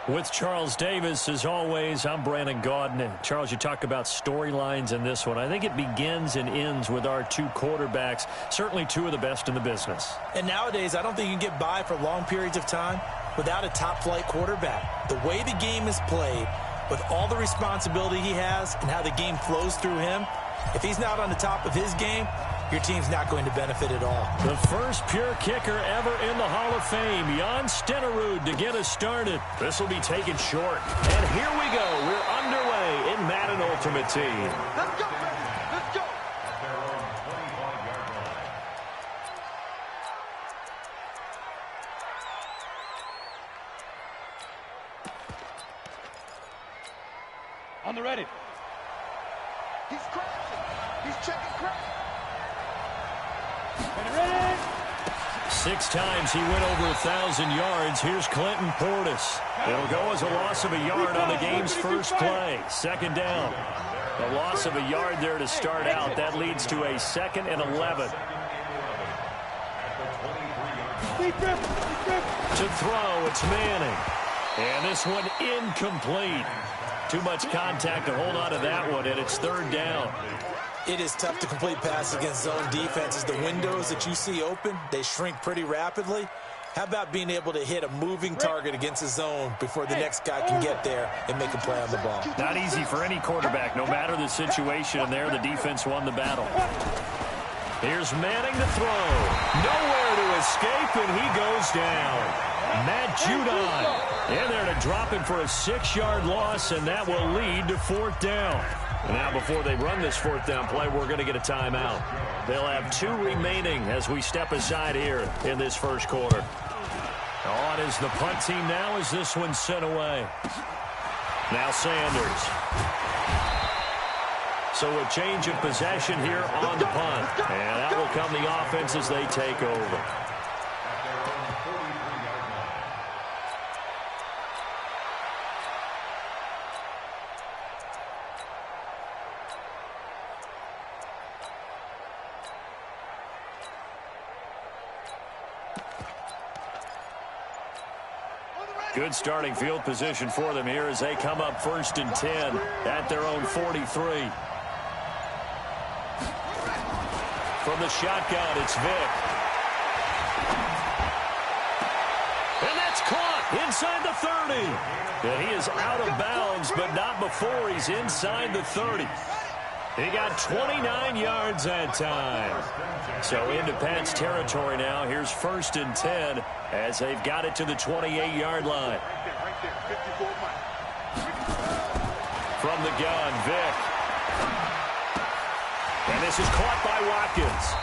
With Charles Davis, as always, I'm Brandon Gaudin. And Charles, you talk about storylines in this one. I think it begins and ends with our two quarterbacks, certainly two of the best in the business. And nowadays, I don't think you can get by for long periods of time without a top-flight quarterback. The way the game is played, with all the responsibility he has and how the game flows through him, if he's not on the top of his game, your team's not going to benefit at all. The first pure kicker ever in the Hall of Fame, Jan Stenerud, to get us started. This will be taken short. And here we go. We're underway in Madden Ultimate Team. Let's go, baby. Let's go. On the ready. He's crashing. He's checking crash. Ready. 6 times he went over 1,000 yards. Here's Clinton Portis. It'll go as a loss of a yard on the game's first play. Second down. A loss of a yard there to start out. That leads to a 2nd and 11. To throw, it's Manning. And this one incomplete. Too much contact to hold on to that one, and it's 3rd down. It is tough to complete passes against zone defenses. The windows that you see open, they shrink pretty rapidly. How about being able to hit a moving target against a zone before the next guy can get there and make a play on the ball? Not easy for any quarterback, no matter the situation, and there the defense won the battle. Here's Manning to throw. Nowhere to escape, and he goes down. Matt Judon in there to drop it for a 6-yard loss, and that will lead to 4th down. Now, before they run this 4th down play, we're going to get a timeout. They'll have 2 remaining as we step aside here in this first quarter. On is the punt team now as this one's sent away. Now Sanders. So a change of possession here on the punt. And that will come the offense as they take over. Good starting field position for them here as they come up 1st and 10 at their own 43. From the shotgun, it's Vick. And that's caught inside the 30. And he is out of bounds, but not before he's inside the 30. He got 29 yards that time. So into Pat's territory now. Here's 1st and 10 as they've got it to the 28-yard line. Right there, 54 miles. From the gun, Vick. And this is caught by Watkins.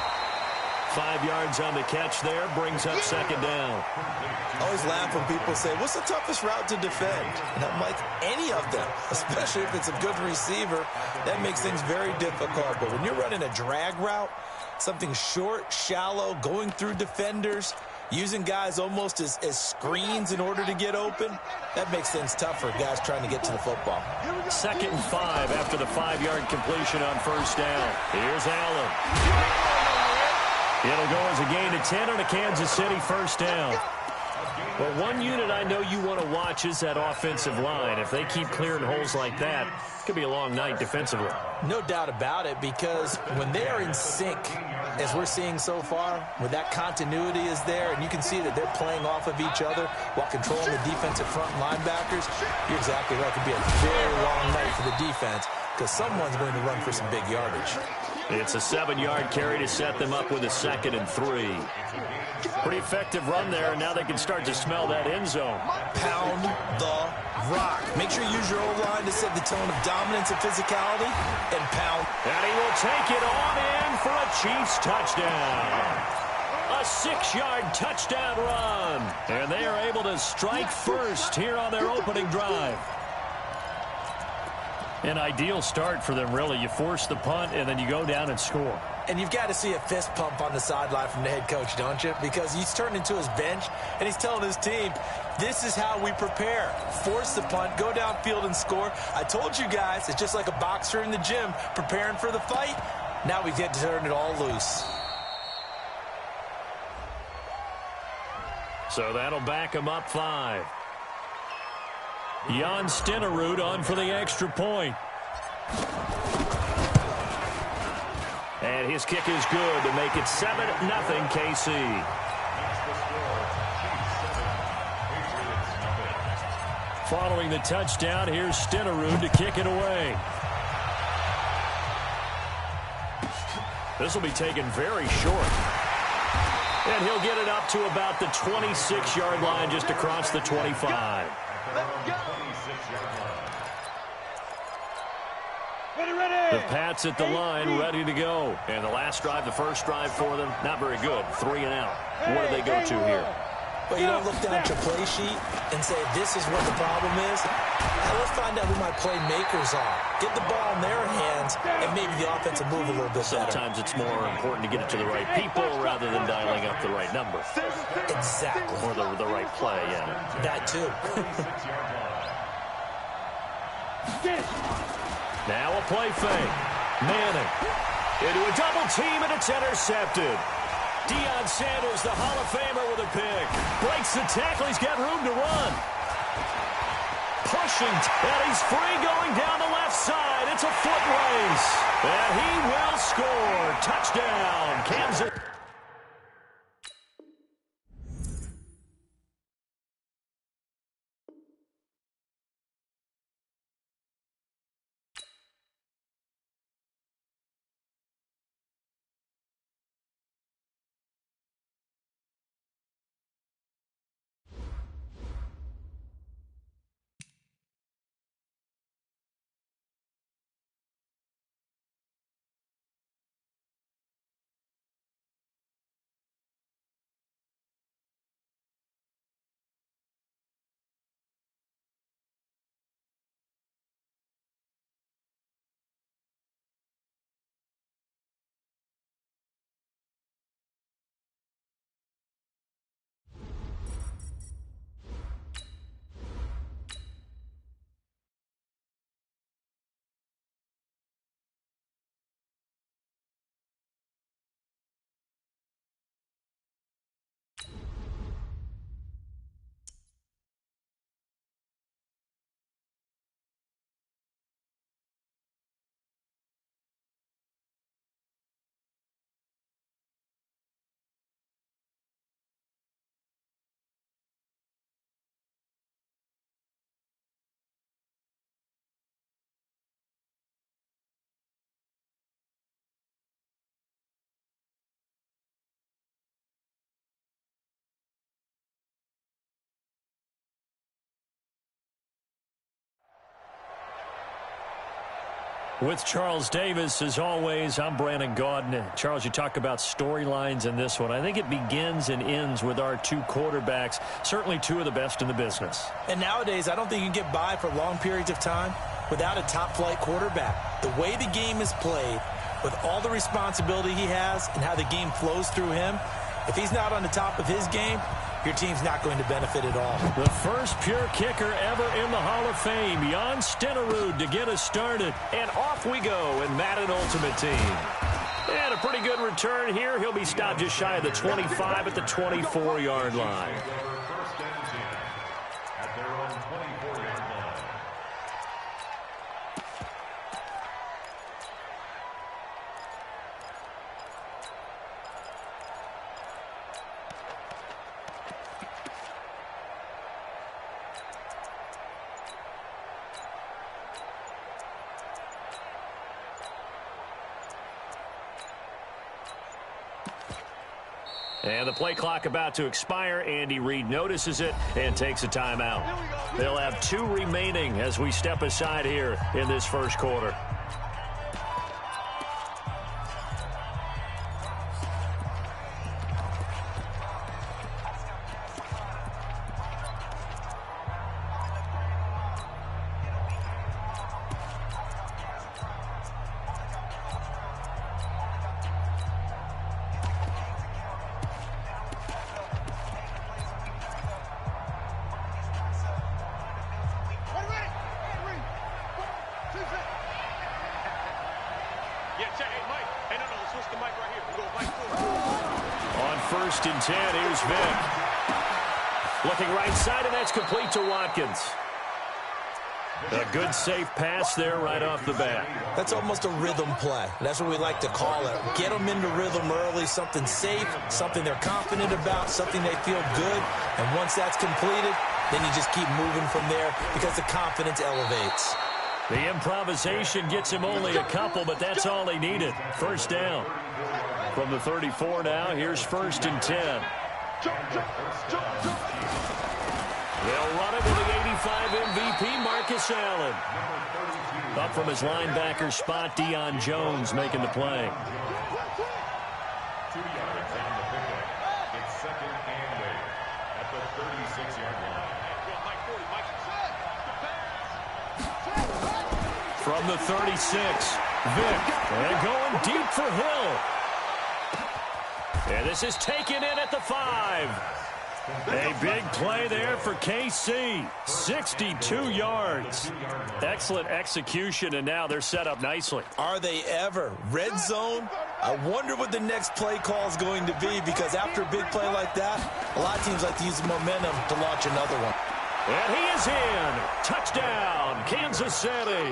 5 yards on the catch there, brings up 2nd down. I always laugh when people say, what's the toughest route to defend? And I'm like, any of them, especially if it's a good receiver. That makes things very difficult. But when you're running a drag route, something short, shallow, going through defenders, using guys almost as screens in order to get open, that makes things tough for guys trying to get to the football. 2nd and 5 after the 5-yard completion on 1st down. Here's Allen. It'll go as a gain of 10 on a Kansas City 1st down. Well, one unit I know you want to watch is that offensive line. If they keep clearing holes like that, it could be a long night defensively. No doubt about it, because when they are in sync, as we're seeing so far, when that continuity is there, and you can see that they're playing off of each other while controlling the defensive front linebackers, you're exactly right. It could be a very long night for the defense because someone's going to run for some big yardage. It's a 7-yard carry to set them up with a 2nd and 3. Pretty effective run there, and now they can start to smell that end zone. Pound the rock. Make sure you use your O-line to set the tone of dominance and physicality, and pound. And he will take it on in for a Chiefs touchdown. A 6-yard touchdown run. And they are able to strike first here on their opening drive. An ideal start for them, really. You force the punt, and then you go down and score. And you've got to see a fist pump on the sideline from the head coach, don't you? Because he's turned into his bench, and he's telling his team, this is how we prepare. Force the punt, go downfield and score. I told you guys, it's just like a boxer in the gym preparing for the fight. Now we get to turn it all loose. So that'll back him up 5. Jan Stenerud on for the extra point. And his kick is good to make it 7-0 KC. Following the touchdown, here's Stenerud to kick it away. This will be taken very short. And he'll get it up to about the 26-yard line, just across the 25. The Pats at the line, ready to go. And the last drive, the first drive for them, not very good. 3 and out. What do they go to here? But you don't look down at your play sheet and say, this is what the problem is. Now let's find out who my playmakers are. Get the ball in their hands, and maybe the offense will move a little bit better. Sometimes it's more important to get it to the right people rather than dialing up the right number. Exactly. Or the right play, yeah. That too. Now a play fake. Manning into a double team, and it's intercepted. Deion Sanders, the Hall of Famer, with a pick. Breaks the tackle. He's got room to run. Pushing, and he's free going down the left side. It's a foot race. And he will score. Touchdown, Kansas. With Charles Davis, as always, I'm Brandon Gaudin. Charles, you talk about storylines in this one. I think it begins and ends with our two quarterbacks, certainly two of the best in the business. And nowadays, I don't think you can get by for long periods of time without a top-flight quarterback. The way the game is played, with all the responsibility he has and how the game flows through him, if he's not on the top of his game, your team's not going to benefit at all. The first pure kicker ever in the Hall of Fame, Jan Stenerud, to get us started. And off we go in Madden Ultimate Team. And a pretty good return here. He'll be stopped just shy of the 25 at the 24-yard line. And the play clock about to expire. Andy Reid notices it and takes a timeout. They'll have 2 remaining as we step aside here in this first quarter. First and 10, here's Vick. Looking right side, and that's complete to Watkins. A good safe pass there right off the bat. That's almost a rhythm play. That's what we like to call it. Get them into rhythm early, something safe, something they're confident about, something they feel good. And once that's completed, then you just keep moving from there because the confidence elevates. The improvisation gets him only a couple, but that's all he needed. First down. From the 34 now, here's 1st and 10. They'll run it with the 85 MVP, Marcus Allen. Up from his linebacker spot, Deion Jones making the play. 2 yards on the pickup. It's 2nd and 8 at the 36-yard line. From the 36, Vick, and going deep for Hill. And this is taken in at the 5. A big play there for KC. 62 yards. Excellent execution, and now they're set up nicely. Are they ever? Red zone? I wonder what the next play call is going to be, because after a big play like that, a lot of teams like to use the momentum to launch another one. And he is in. Touchdown, Kansas City.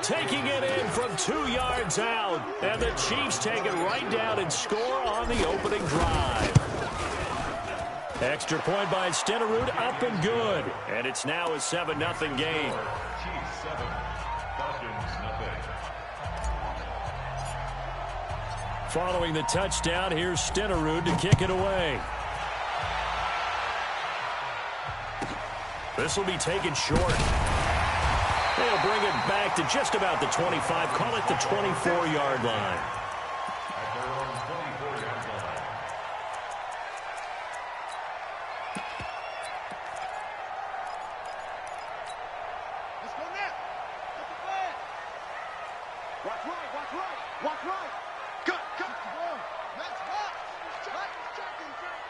Taking it in from 2 yards out. And the Chiefs take it right down and score on the opening drive. Extra point by Stenerud, up and good. And it's now a 7-0 game. Chiefs 7, Falcons 0. Following the touchdown, here's Stenerud to kick it away. This will be taken short. They'll bring it back to just about the 25. Call it the 24-yard line. At their own 24-yard line. Let's go now. Get the flag. Watch right, watch right, watch right. Cut, cut. Let's watch.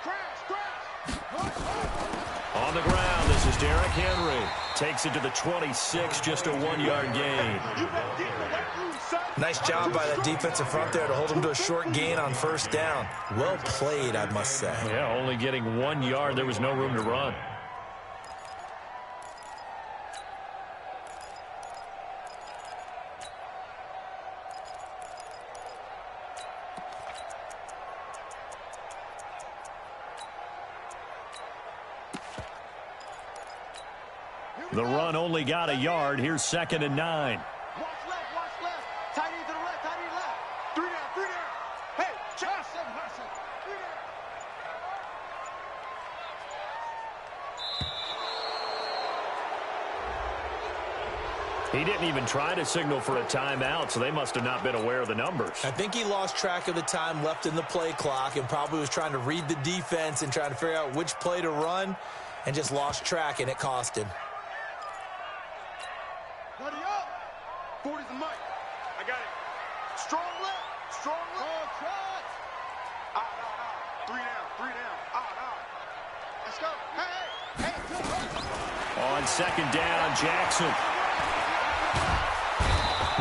Crash. On the ground, this is Derrick Henry. Takes it to the 26, just a 1-yard gain. Nice job by that defensive front there to hold them to a short gain on 1st down. Well played, I must say. Yeah, only getting 1 yard. There was no room to run. The run only got a yard. Here's 2nd and 9. Watch left. Tight end to the left, tight end left. 3 down. Hey, check. 7, 3 down. He didn't even try to signal for a timeout, so they must have not been aware of the numbers. I think he lost track of the time left in the play clock and probably was trying to read the defense and trying to figure out which play to run and just lost track, and it cost him. Buddy up. 40's the mic. I got it. Strong left. Oh, try. Out. 3 down. Out. Let's go. Hey. On 2nd down, Jackson.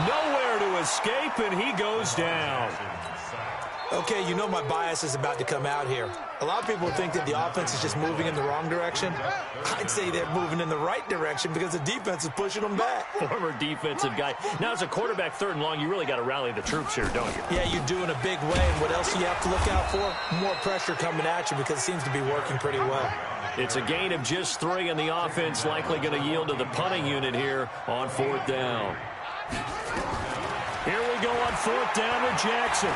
Nowhere to escape, and he goes down. Okay, you know my bias is about to come out here. A lot of people think that the offense is just moving in the wrong direction. I'd say they're moving in the right direction because the defense is pushing them back. Former defensive guy. Now, as a quarterback, 3rd and long, you really got to rally the troops here, don't you? Yeah, you do in a big way. And what else do you have to look out for? More pressure coming at you because it seems to be working pretty well. It's a gain of just 3, and the offense likely going to yield to the punting unit here on 4th down. Here we go on 4th down with Jackson.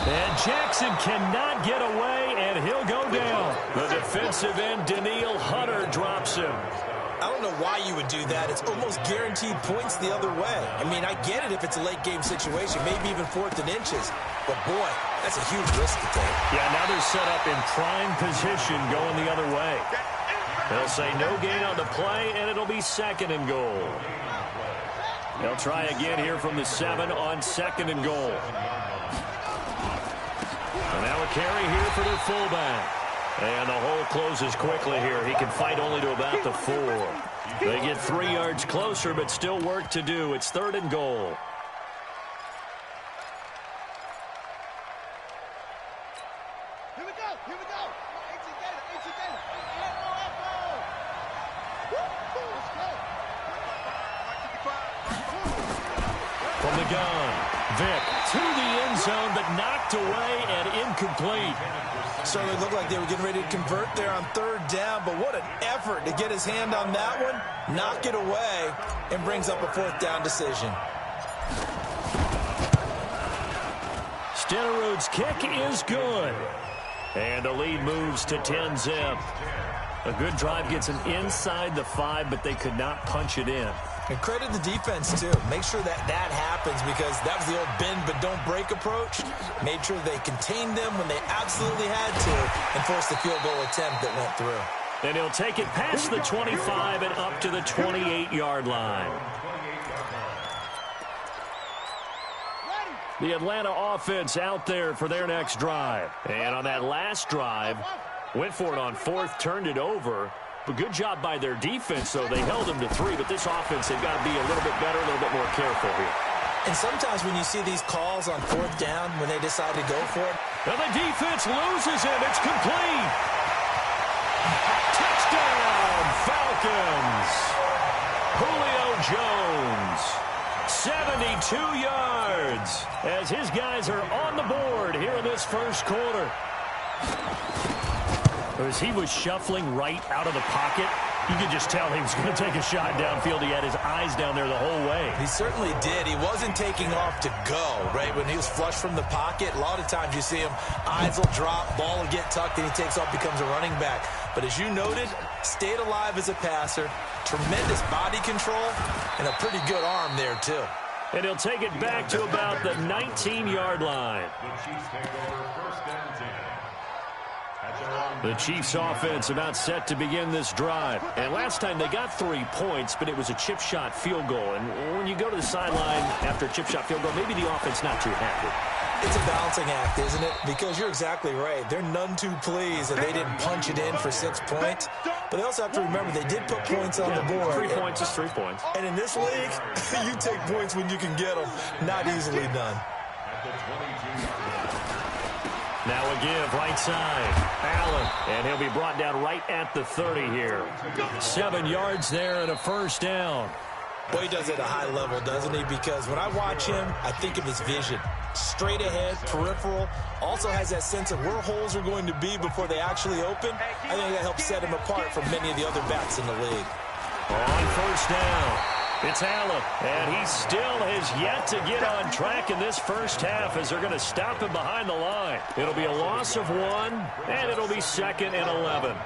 And Jackson cannot get away, and he'll go down. The defensive end, Danielle Hunter, drops him. I don't know why you would do that. It's almost guaranteed points the other way. I mean, I get it if it's a late-game situation, maybe even 4th and inches. But, boy, that's a huge risk to take. Yeah, now they're set up in prime position going the other way. They'll say no gain on the play, and it'll be 2nd and goal. They'll try again here from the 7 on 2nd and goal. And now a carry here for their fullback. And the hole closes quickly here. He can fight only to about the 4. They get 3 yards closer, but still work to do. It's 3rd and goal. Here we go. 18 Gator. From the gun, Vick to the end zone, but knocked away and incomplete. So it looked like they were getting ready to convert there on third down, but what an effort to get his hand on that one, knock it away, and brings up a fourth down decision. Stenerud's kick is good. And the lead moves to 10-zip. A good drive gets them inside the 5, but they could not punch it in. And credit the defense, too. Make sure that happens, because that was the old bend but don't break approach. Made sure they contained them when they absolutely had to and forced the field goal attempt that went through. And he'll take it past the 25 and up to the 28-yard line. The Atlanta offense out there for their next drive. And on that last drive, went for it on fourth, turned it over. But good job by their defense, though. They held them to 3, but this offense, they've got to be a little bit better, a little bit more careful here. And sometimes when you see these calls on fourth down, when they decide to go for it. Now the defense loses him. It's complete. Touchdown, Falcons. Julio Jones. 72 yards as his guys are on the board here in this first quarter. As he was shuffling right out of the pocket, you could just tell he was going to take a shot downfield. He had his eyes down there the whole way. He certainly did. He wasn't taking off to go, right? When he was flush from the pocket, a lot of times you see him, eyes will drop, ball will get tucked, and he takes off, becomes a running back. But as you noted, stayed alive as a passer, tremendous body control, and a pretty good arm there, too. And he'll take it back to about the 19-yard line. The Chiefs offense about set to begin this drive. And last time they got 3 points, but it was a chip shot field goal. And when you go to the sideline after a chip shot field goal, maybe the offense not too happy. It's a balancing act, isn't it? Because you're exactly right. They're none too pleased that they didn't punch it in for 6 points. But they also have to remember they did put points on the board. 3 points is 3 points. And in this league, you take points when you can get them. Not easily done. Now a give, right side. Allen, and he'll be brought down right at the 30 here. 7 yards there and a first down. Boy, he does it at a high level, doesn't he? Because when I watch him, I think of his vision. Straight ahead, peripheral. Also has that sense of where holes are going to be before they actually open. I think that helps set him apart from many of the other backs in the league. On first down, it's Allen, and he still has yet to get on track in this first half as they're going to stop him behind the line. It'll be a loss of 1, and it'll be 2nd and 11.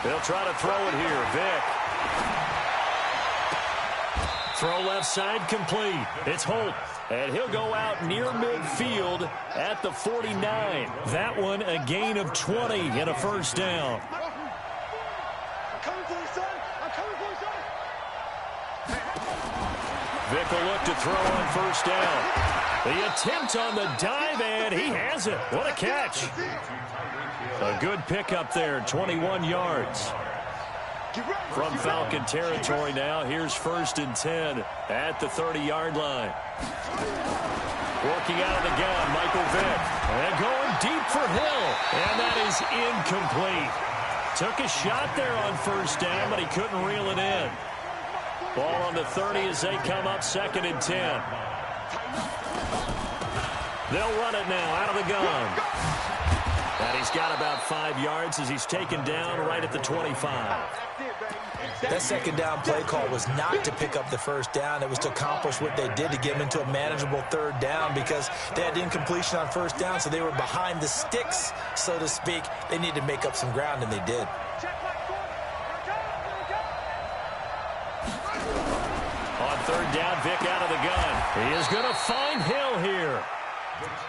They'll try to throw it here. Vick. Throw left side complete. It's Holt. And he'll go out near midfield at the 49. That one a gain of 20 and a first down. Vick will look to throw on first down. The attempt on the dive, and he has it. What a catch. A good pickup there, 21 yards. From Falcon territory now, here's 1st and 10 at the 30-yard line. Working out of the gun, Michael Vick. And going deep for Hill. And that is incomplete. Took a shot there on first down, but he couldn't reel it in. Ball on the 30 as they come up 2nd and 10. They'll run it now out of the gun. And he's got about 5 yards as he's taken down right at the 25. That 2nd down play call was not to pick up the first down. It was to accomplish what they did to get him into a manageable 3rd down because they had incompletion on first down, so they were behind the sticks, so to speak. They needed to make up some ground, and they did. On 3rd down, Vick out of the gun. He is going to find Hill here.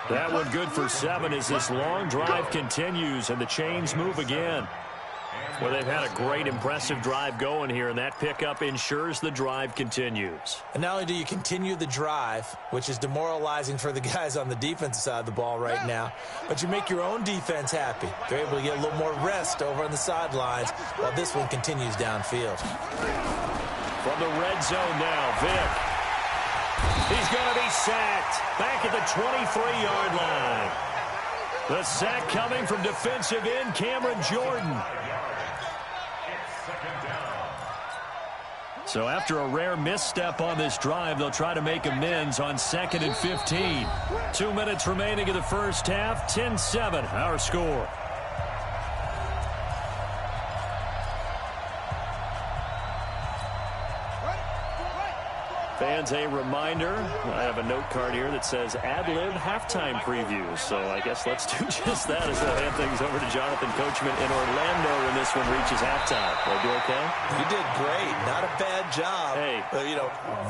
That one good for 7 as this long drive continues and the chains move again. Well, they've had a great, impressive drive going here, and that pickup ensures the drive continues. And not only do you continue the drive, which is demoralizing for the guys on the defensive side of the ball right now, but you make your own defense happy. They're able to get a little more rest over on the sidelines while this one continues downfield. From the red zone now, Vick. He's going to be sacked. Back at the 23-yard line. The sack coming from defensive end Cameron Jordan. So after a rare misstep on this drive, they'll try to make amends on 2nd and 15. 2 minutes remaining in the first half. 10-7, our score. Fans, a reminder, I have a note card here that says ad-lib halftime previews. So I guess let's do just that as we'll hand things over to Jonathan Coachman in Orlando when this one reaches halftime. Will I do okay? You did great. Not a bad job. Hey.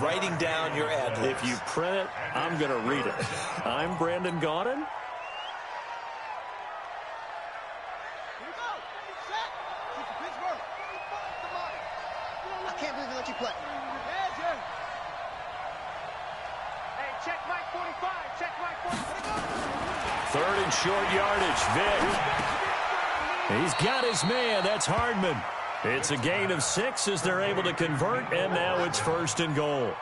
Writing down your ad-libs. If you print it, I'm going to read it. I'm Brandon Gaudin. I can't believe they let you play. Check Mike 45. Check Mike 45. 3rd and short yardage. Vick. He's got his man. That's Hardman. It's a gain of 6 as they're able to convert, and now it's 1st and goal.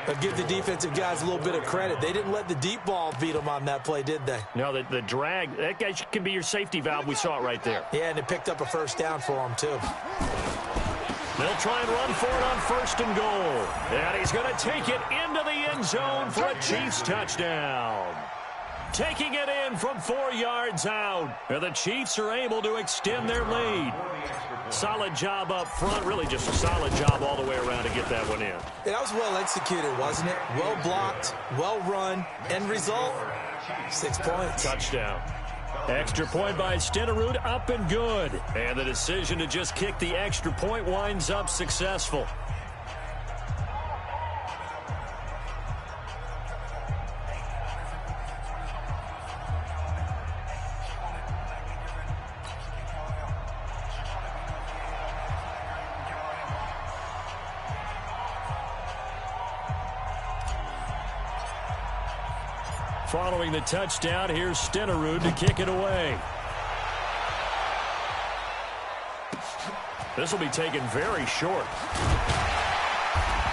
But give the defensive guys a little bit of credit. They didn't let the deep ball beat them on that play, did they? No, the drag, that guy can be your safety valve. We saw it right there. Yeah, and it picked up a first down for them, too. They'll try and run for it on 1st and goal. And he's going to take it into the end zone for a Chiefs touchdown. Taking it in from 4 yards out. And the Chiefs are able to extend their lead. Solid job up front. Really just a solid job all the way around to get that one in. That was well executed, wasn't it? Well blocked, well run. End result, 6 points. Touchdown. Extra point by Stenerud, up and good. And the decision to just kick the extra point winds up successful. Following the touchdown, here's Stenerud to kick it away. This will be taken very short.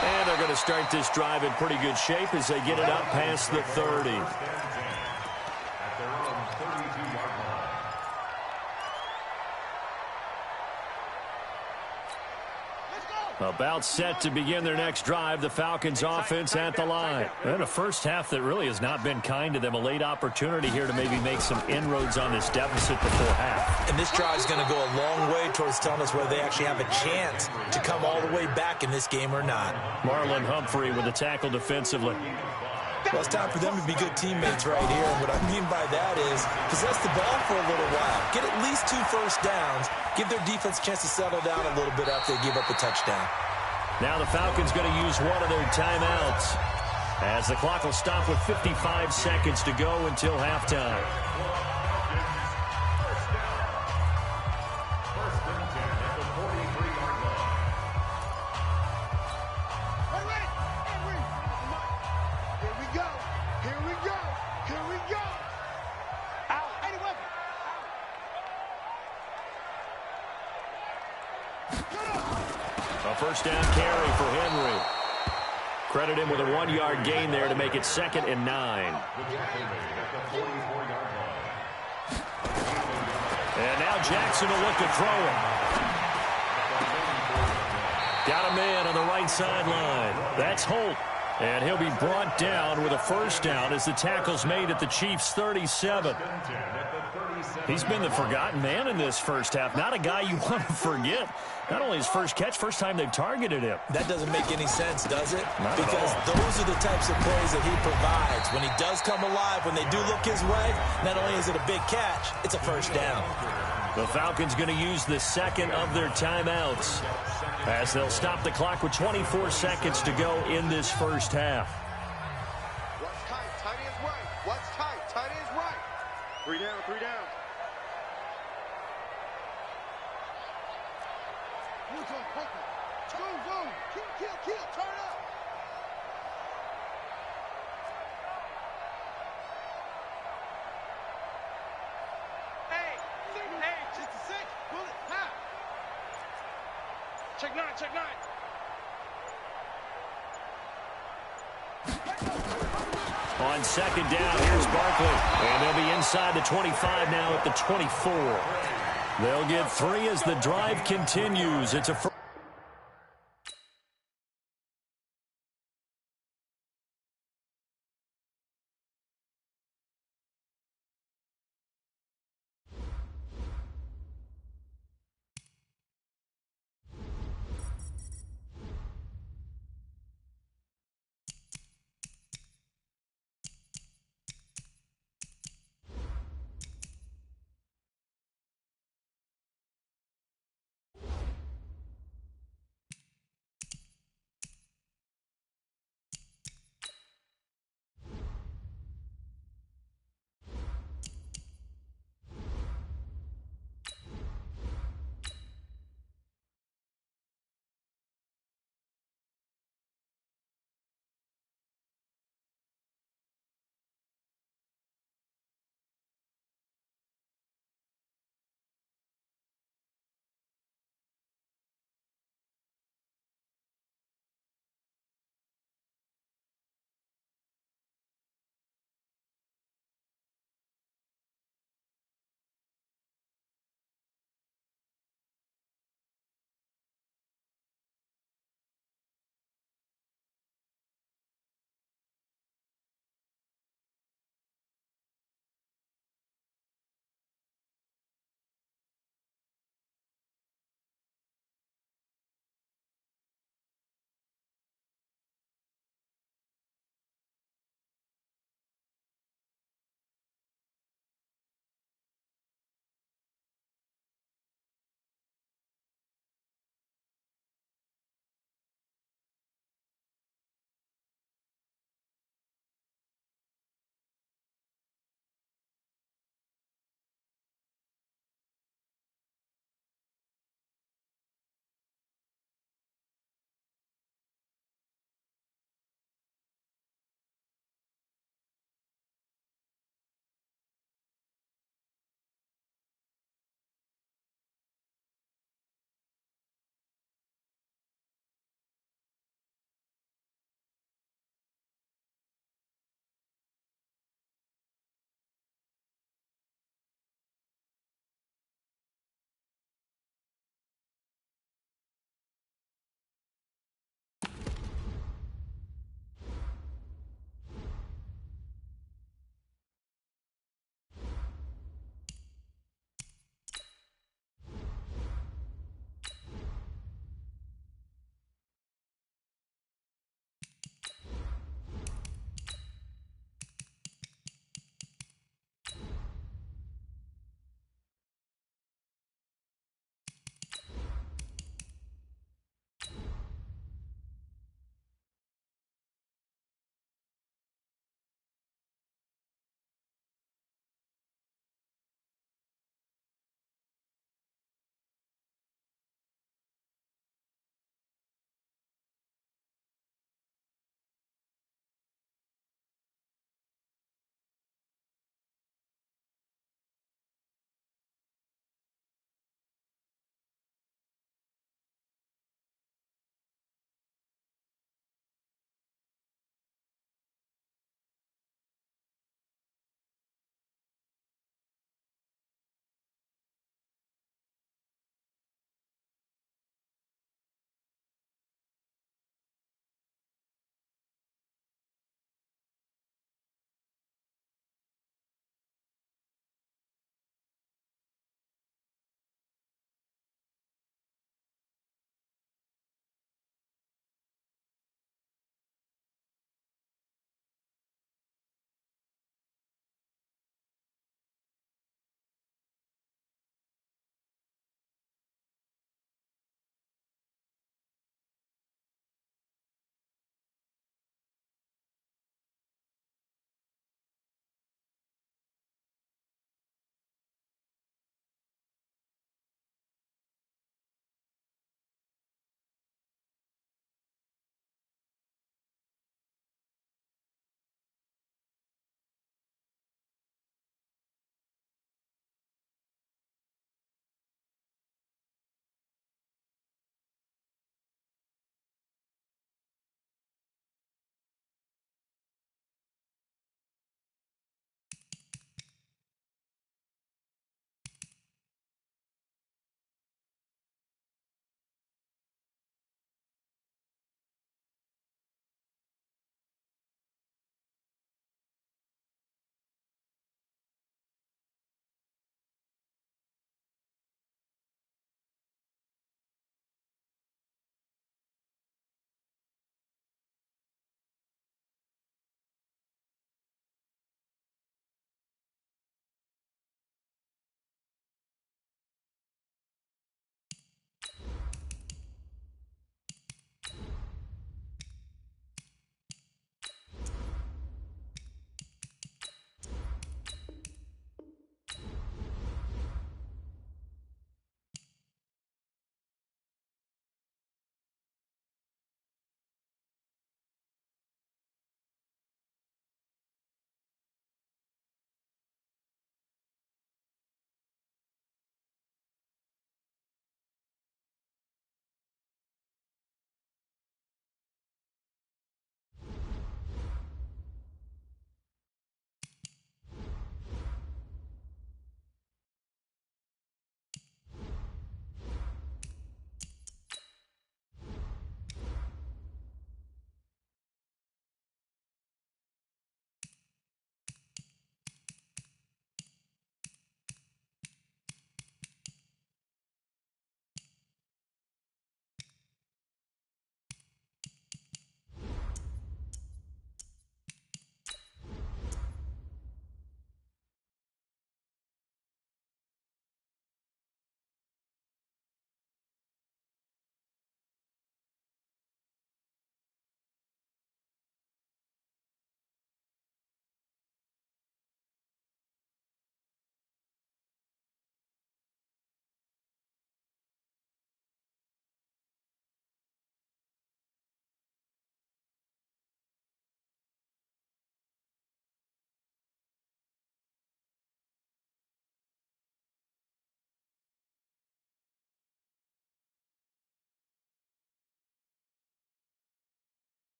And they're going to start this drive in pretty good shape as they get it up past the 30. About set to begin their next drive, the Falcons offense at the line. And a first half that really has not been kind to them. A late opportunity here to maybe make some inroads on this deficit before half. And this drive is going to go a long way towards telling us whether they actually have a chance to come all the way back in this game or not. Marlon Humphrey with the tackle defensively. Well, it's time for them to be good teammates right here. And what I mean by that is possess the ball for a little while. Get at least 2 first downs. Give their defense a chance to settle down a little bit after they give up a touchdown. Now the Falcons going to use one of their timeouts as the clock will stop with 55 seconds to go until halftime. A first down carry for Henry. Credit him with a 1-yard gain there to make it 2nd and 9. And now Jackson will look to throw it. Got a man on the right sideline. That's Holt. And he'll be brought down with a first down as the tackle's made at the Chiefs' 37. He's been the forgotten man in this first half. Not a guy you want to forget. Not only his first catch, first time they've targeted him. That doesn't make any sense, does it? Not because at all. Those are the types of plays that he provides. When he does come alive, when they do look his way, not only is it a big catch, it's a first down. The Falcons going to use the second of their timeouts as they'll stop the clock with 24 seconds to go in this first half. What's tight? Tight ends right. What's tight? Tight ends right. 3 down, 3 down. Kill, turn up. Hey, just a sec. Pull it, now. Check 9, check 9. On second down, here's Barkley. And they'll be inside the 25 now at the 24. They'll get 3 as the drive continues. It's a